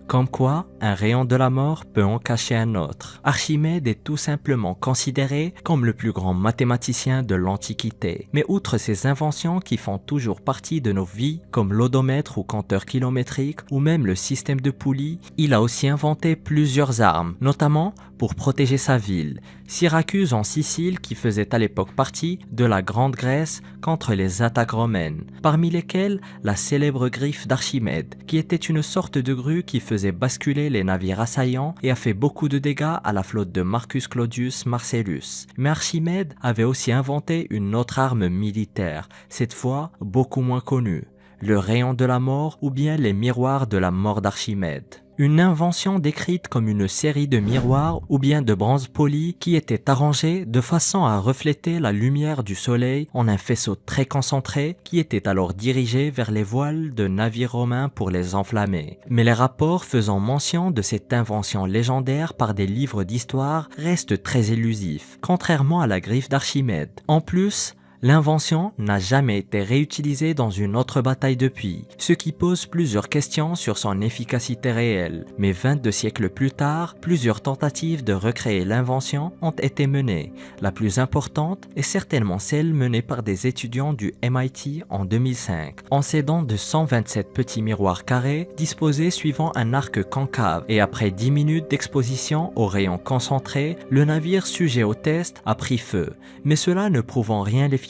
Speaker 1: Comme quoi, un rayon de la mort peut en cacher un autre. Archimède est tout simplement considéré comme le plus grand mathématicien de l'Antiquité. Mais outre ses inventions qui font toujours partie de nos vies, comme l'odomètre ou compteur kilométrique, ou même le système de poulies, il a aussi inventé plusieurs armes, notamment pour protéger sa ville, Syracuse en Sicile, qui faisait à l'époque partie de la Grande Grèce contre les attaques romaines, parmi lesquelles la célèbre griffe d'Archimède, qui était une sorte de grue qui faisait basculer les navires assaillants et a fait beaucoup de dégâts à la flotte de Marcus Claudius Marcellus. Mais Archimède avait aussi inventé une autre arme militaire, cette fois beaucoup moins connue, le rayon de la mort ou bien les miroirs de la mort d'Archimède. Une invention décrite comme une série de miroirs ou bien de bronze poli qui étaient arrangés de façon à refléter la lumière du soleil en un faisceau très concentré qui était alors dirigé vers les voiles de navires romains pour les enflammer. Mais les rapports faisant mention de cette invention légendaire par des livres d'histoire restent très élusifs, contrairement à la griffe d'Archimède. En plus, l'invention n'a jamais été réutilisée dans une autre bataille depuis, ce qui pose plusieurs questions sur son efficacité réelle. Mais 22 siècles plus tard, plusieurs tentatives de recréer l'invention ont été menées. La plus importante est certainement celle menée par des étudiants du MIT en 2005, en s'aidant de 127 petits miroirs carrés disposés suivant un arc concave. Et après 10 minutes d'exposition aux rayons concentrés, le navire sujet au test a pris feu. Mais cela ne prouvant rien l'efficacité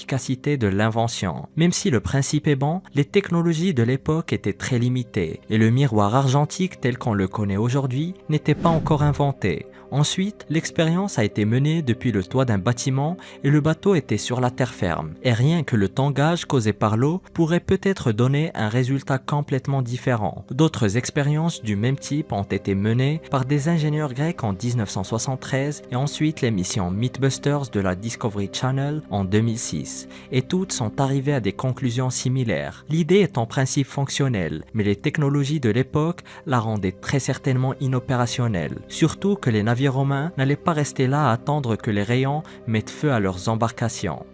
Speaker 1: de l'invention. Même si le principe est bon, les technologies de l'époque étaient très limitées et le miroir argentique tel qu'on le connaît aujourd'hui n'était pas encore inventé. Ensuite, l'expérience a été menée depuis le toit d'un bâtiment et le bateau était sur la terre ferme. Et rien que le tangage causé par l'eau pourrait peut-être donner un résultat complètement différent. D'autres expériences du même type ont été menées par des ingénieurs grecs en 1973 et ensuite les missions Mythbusters de la Discovery Channel en 2006. Et toutes sont arrivées à des conclusions similaires. L'idée est en principe fonctionnelle, mais les technologies de l'époque la rendaient très certainement inopérationnelle. Surtout que les navires romains n'allaient pas rester là à attendre que les rayons mettent feu à leurs embarcations.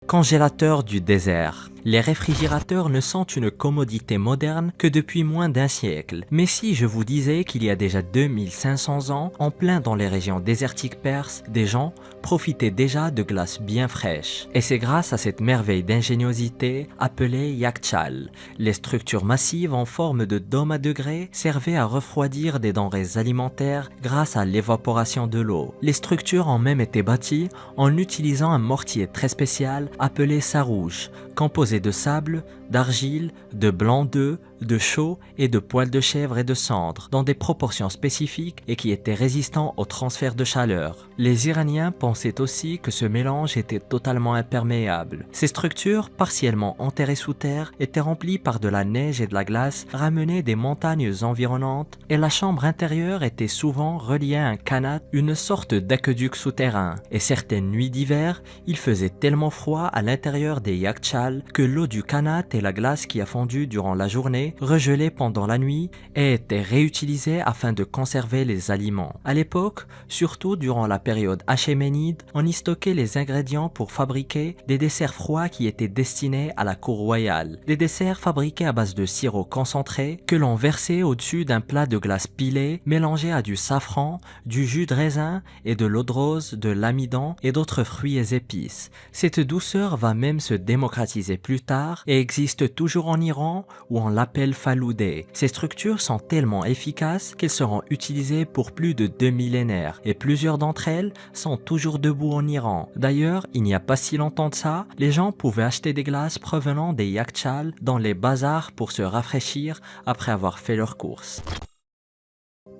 Speaker 1: Congélateur du désert. Les réfrigérateurs ne sont une commodité moderne que depuis moins d'un siècle. Mais si je vous disais qu'il y a déjà 2500 ans, en plein dans les régions désertiques perses, des gens profitaient déjà de glaces bien fraîches. Et c'est grâce à cette merveille d'ingéniosité appelée yakchal. Les structures massives en forme de dôme à degrés servaient à refroidir des denrées alimentaires grâce à l'évaporation de l'eau. Les structures ont même été bâties en utilisant un mortier très spécial appelé sarouche, composé de sable, d'argile, de blanc d'œuf, de chaux et de poils de chèvre et de cendre dans des proportions spécifiques et qui étaient résistants au transfert de chaleur. Les Iraniens pensaient aussi que ce mélange était totalement imperméable. Ces structures, partiellement enterrées sous terre, étaient remplies par de la neige et de la glace ramenée des montagnes environnantes et la chambre intérieure était souvent reliée à un kanat, une sorte d'aqueduc souterrain. Et certaines nuits d'hiver, il faisait tellement froid à l'intérieur des yakhchals que l'eau du kanat et la glace qui a fondu durant la journée regelait pendant la nuit et étaient réutilisées afin de conserver les aliments. À l'époque, surtout durant la période achéménide, on y stockait les ingrédients pour fabriquer des desserts froids qui étaient destinés à la cour royale. Des desserts fabriqués à base de sirop concentré que l'on versait au-dessus d'un plat de glace pilée mélangé à du safran, du jus de raisin et de l'eau de rose, de l'amidon et d'autres fruits et épices. Cette douceur va même se démocratiser plus tard et existe toujours en Iran où on l'appelle faloudé. Ces structures sont tellement efficaces qu'elles seront utilisées pour plus de 2 millénaires et plusieurs d'entre elles sont toujours debout en Iran. D'ailleurs, il n'y a pas si longtemps de ça, les gens pouvaient acheter des glaces provenant des yakhchals dans les bazars pour se rafraîchir après avoir fait leurs courses.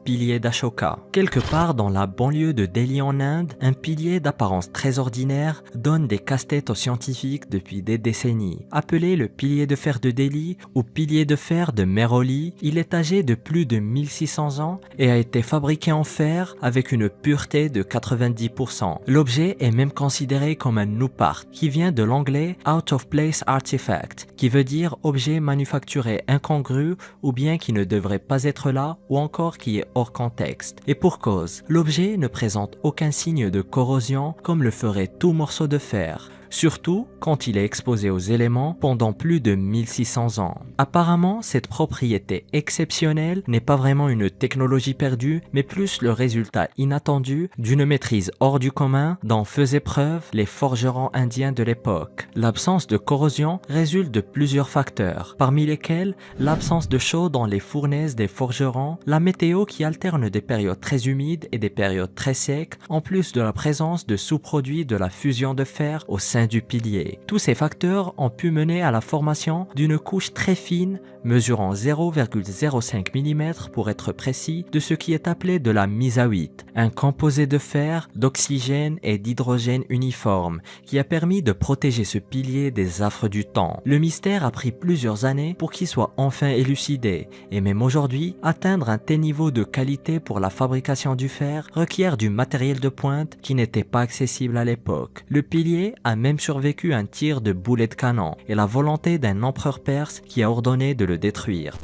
Speaker 1: Pilier d'Ashoka. Quelque part dans la banlieue de Delhi en Inde, un pilier d'apparence très ordinaire donne des casse-têtes aux scientifiques depuis des décennies. Appelé le pilier de fer de Delhi ou pilier de fer de Mehrauli, il est âgé de plus de 1600 ans et a été fabriqué en fer avec une pureté de 90%. L'objet est même considéré comme un nupart, qui vient de l'anglais out of place artifact, qui veut dire objet manufacturé incongru ou bien qui ne devrait pas être là ou encore qui est hors contexte. Et pour cause, l'objet ne présente aucun signe de corrosion comme le ferait tout morceau de fer. Surtout quand il est exposé aux éléments pendant plus de 1600 ans. Apparemment, cette propriété exceptionnelle n'est pas vraiment une technologie perdue, mais plus le résultat inattendu d'une maîtrise hors du commun dont faisaient preuve les forgerons indiens de l'époque. L'absence de corrosion résulte de plusieurs facteurs, parmi lesquels l'absence de chaux dans les fournaises des forgerons, la météo qui alterne des périodes très humides et des périodes très secs, en plus de la présence de sous-produits de la fusion de fer au sein du pilier. Tous ces facteurs ont pu mener à la formation d'une couche très fine, mesurant 0,05 mm pour être précis, de ce qui est appelé de la misaouite, un composé de fer, d'oxygène et d'hydrogène uniforme, qui a permis de protéger ce pilier des affres du temps. Le mystère a pris plusieurs années pour qu'il soit enfin élucidé, et même aujourd'hui, atteindre un tel niveau de qualité pour la fabrication du fer requiert du matériel de pointe qui n'était pas accessible à l'époque. Le pilier a même survécu un tir de boulet de canon et la volonté d'un empereur perse qui a ordonné de le détruire.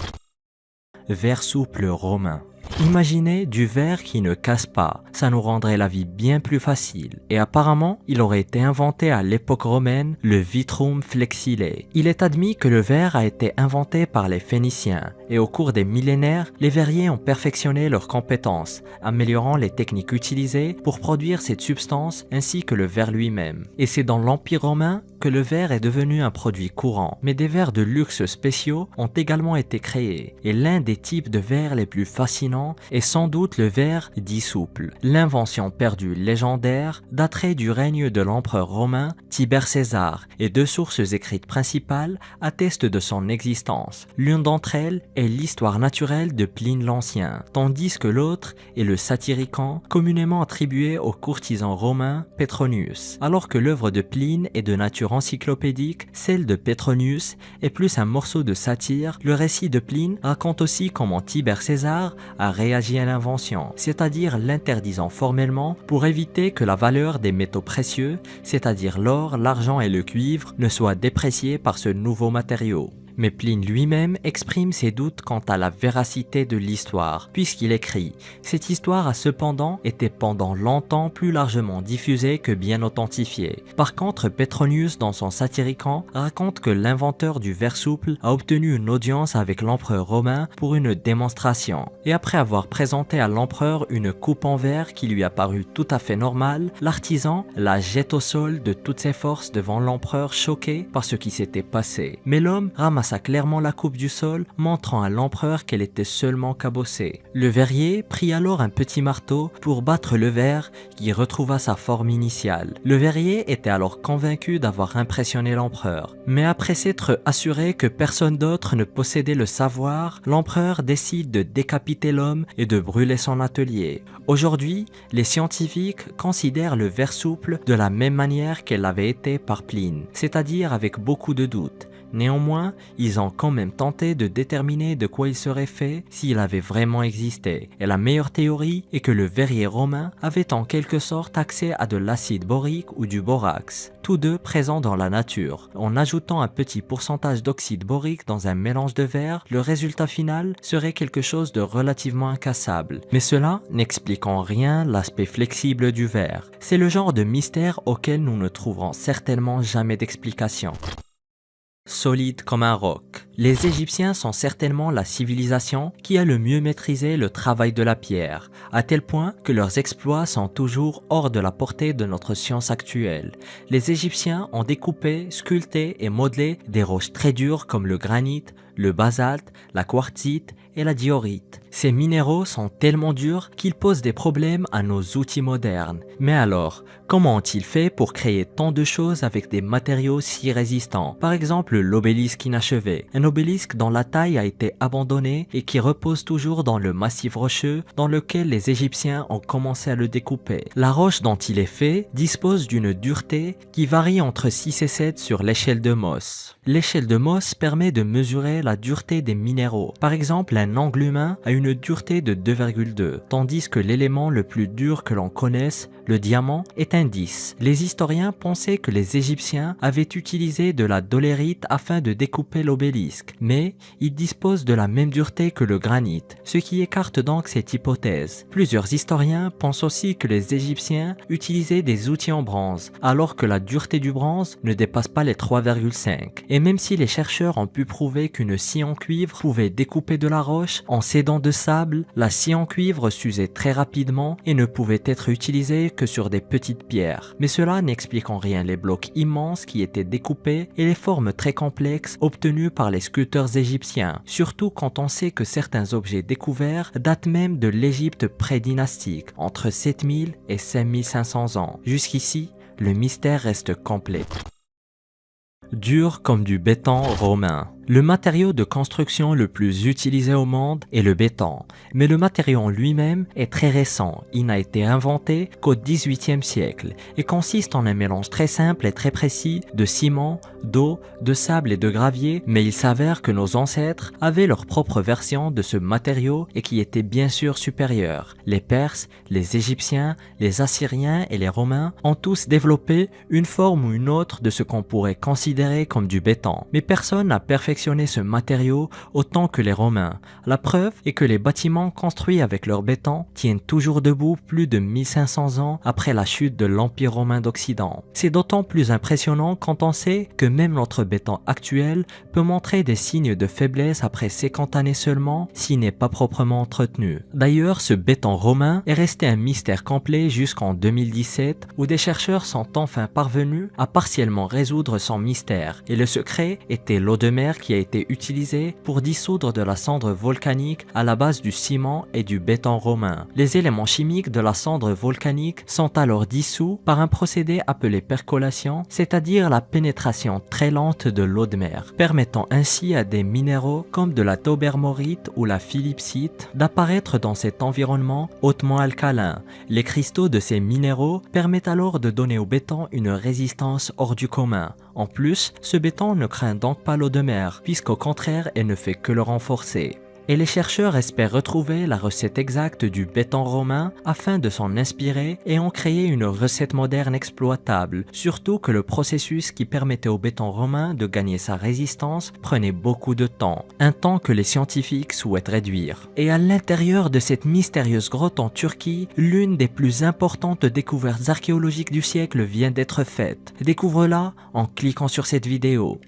Speaker 1: Verre souple romain. Imaginez du verre qui ne casse pas, ça nous rendrait la vie bien plus facile. Et apparemment, il aurait été inventé à l'époque romaine, le vitrum flexile. Il est admis que le verre a été inventé par les Phéniciens, et au cours des millénaires, les verriers ont perfectionné leurs compétences, améliorant les techniques utilisées pour produire cette substance ainsi que le verre lui-même. Et c'est dans l'Empire romain que le verre est devenu un produit courant. Mais des verres de luxe spéciaux ont également été créés, et l'un des types de verres les plus fascinants est sans doute le verre dit souple. L'invention perdue légendaire daterait du règne de l'empereur romain Tibère César et deux sources écrites principales attestent de son existence. L'une d'entre elles est l'histoire naturelle de Pline l'Ancien, tandis que l'autre est le Satyricon, communément attribué au courtisan romain Petronius. Alors que l'œuvre de Pline est de nature encyclopédique, celle de Petronius est plus un morceau de satire. Le récit de Pline raconte aussi comment Tibère César a réagi à l'invention, c'est-à-dire l'interdisant formellement pour éviter que la valeur des métaux précieux, c'est-à-dire l'or, l'argent et le cuivre, ne soit dépréciée par ce nouveau matériau. Mais Pline lui-même exprime ses doutes quant à la véracité de l'histoire, puisqu'il écrit « Cette histoire a cependant été pendant longtemps plus largement diffusée que bien authentifiée. » Par contre, Petronius, dans son Satyricon, raconte que l'inventeur du verre souple a obtenu une audience avec l'empereur romain pour une démonstration. Et après avoir présenté à l'empereur une coupe en verre qui lui a paru tout à fait normale, l'artisan la jette au sol de toutes ses forces devant l'empereur choqué par ce qui s'était passé. Mais l'homme ramasse traça clairement la coupe du sol, montrant à l'empereur qu'elle était seulement cabossée. Le verrier prit alors un petit marteau pour battre le verre qui retrouva sa forme initiale. Le verrier était alors convaincu d'avoir impressionné l'empereur. Mais après s'être assuré que personne d'autre ne possédait le savoir, l'empereur décide de décapiter l'homme et de brûler son atelier. Aujourd'hui, les scientifiques considèrent le verre souple de la même manière qu'elle l'avait été par Pline, c'est-à-dire avec beaucoup de doutes. Néanmoins, ils ont quand même tenté de déterminer de quoi il serait fait s'il avait vraiment existé. Et la meilleure théorie est que le verrier romain avait en quelque sorte accès à de l'acide borique ou du borax, tous deux présents dans la nature. En ajoutant un petit pourcentage d'oxyde borique dans un mélange de verre, le résultat final serait quelque chose de relativement incassable. Mais cela n'explique en rien l'aspect flexible du verre. C'est le genre de mystère auquel nous ne trouverons certainement jamais d'explication. Solide comme un roc. Les Égyptiens sont certainement la civilisation qui a le mieux maîtrisé le travail de la pierre, à tel point que leurs exploits sont toujours hors de la portée de notre science actuelle. Les Égyptiens ont découpé, sculpté et modelé des roches très dures comme le granit, le basalte, la quartzite et la diorite. Ces minéraux sont tellement durs qu'ils posent des problèmes à nos outils modernes. Mais alors, comment ont-ils fait pour créer tant de choses avec des matériaux si résistants? Par exemple, l'obélisque inachevé, un obélisque dont la taille a été abandonnée et qui repose toujours dans le massif rocheux dans lequel les Égyptiens ont commencé à le découper. La roche dont il est fait dispose d'une dureté qui varie entre 6 et 7 sur l'échelle de Mohs. L'échelle de Mohs permet de mesurer la dureté des minéraux. Par exemple, un angle humain a une dureté de 2,2, tandis que l'élément le plus dur que l'on connaisse, le diamant, est un 10. Les historiens pensaient que les Égyptiens avaient utilisé de la dolérite afin de découper l'obélisque, mais il dispose de la même dureté que le granit, ce qui écarte donc cette hypothèse. Plusieurs historiens pensent aussi que les Égyptiens utilisaient des outils en bronze, alors que la dureté du bronze ne dépasse pas les 3,5. Et même si les chercheurs ont pu prouver qu'une scie en cuivre pouvait découper de la roche, en s'aidant de sable, la scie en cuivre s'usait très rapidement et ne pouvait être utilisée que sur des petites pierres. Mais cela n'explique en rien les blocs immenses qui étaient découpés et les formes très complexes obtenues par les sculpteurs égyptiens, surtout quand on sait que certains objets découverts datent même de l'Égypte pré-dynastique, entre 7000 et 5500 ans. Jusqu'ici, le mystère reste complet. Dur comme du béton romain. Le matériau de construction le plus utilisé au monde est le béton, mais le matériau en lui-même est très récent. Il n'a été inventé qu'au XVIIIe siècle et consiste en un mélange très simple et très précis de ciment, d'eau, de sable et de gravier, mais il s'avère que nos ancêtres avaient leur propre version de ce matériau et qui était bien sûr supérieure. Les Perses, les Égyptiens, les Assyriens et les Romains ont tous développé une forme ou une autre de ce qu'on pourrait considérer comme du béton, mais personne n'a perfectionné ce matériau autant que les Romains. La preuve est que les bâtiments construits avec leur béton tiennent toujours debout plus de 1500 ans après la chute de l'Empire romain d'Occident. C'est d'autant plus impressionnant quand on sait que même notre béton actuel peut montrer des signes de faiblesse après 50 années seulement s'il n'est pas proprement entretenu. D'ailleurs, ce béton romain est resté un mystère complet jusqu'en 2017 où des chercheurs sont enfin parvenus à partiellement résoudre son mystère. Et le secret était l'eau de mer qui a été utilisée pour dissoudre de la cendre volcanique à la base du ciment et du béton romain. Les éléments chimiques de la cendre volcanique sont alors dissous par un procédé appelé percolation, c'est-à-dire la pénétration très lente de l'eau de mer, permettant ainsi à des minéraux comme de la taubermorite ou la philippsite d'apparaître dans cet environnement hautement alcalin. Les cristaux de ces minéraux permettent alors de donner au béton une résistance hors du commun. En plus, ce béton ne craint donc pas l'eau de mer, puisqu'au contraire, elle ne fait que le renforcer. Et les chercheurs espèrent retrouver la recette exacte du béton romain afin de s'en inspirer et en créer une recette moderne exploitable, surtout que le processus qui permettait au béton romain de gagner sa résistance prenait beaucoup de temps, un temps que les scientifiques souhaitent réduire. Et à l'intérieur de cette mystérieuse grotte en Turquie, l'une des plus importantes découvertes archéologiques du siècle vient d'être faite. Découvre-la en cliquant sur cette vidéo.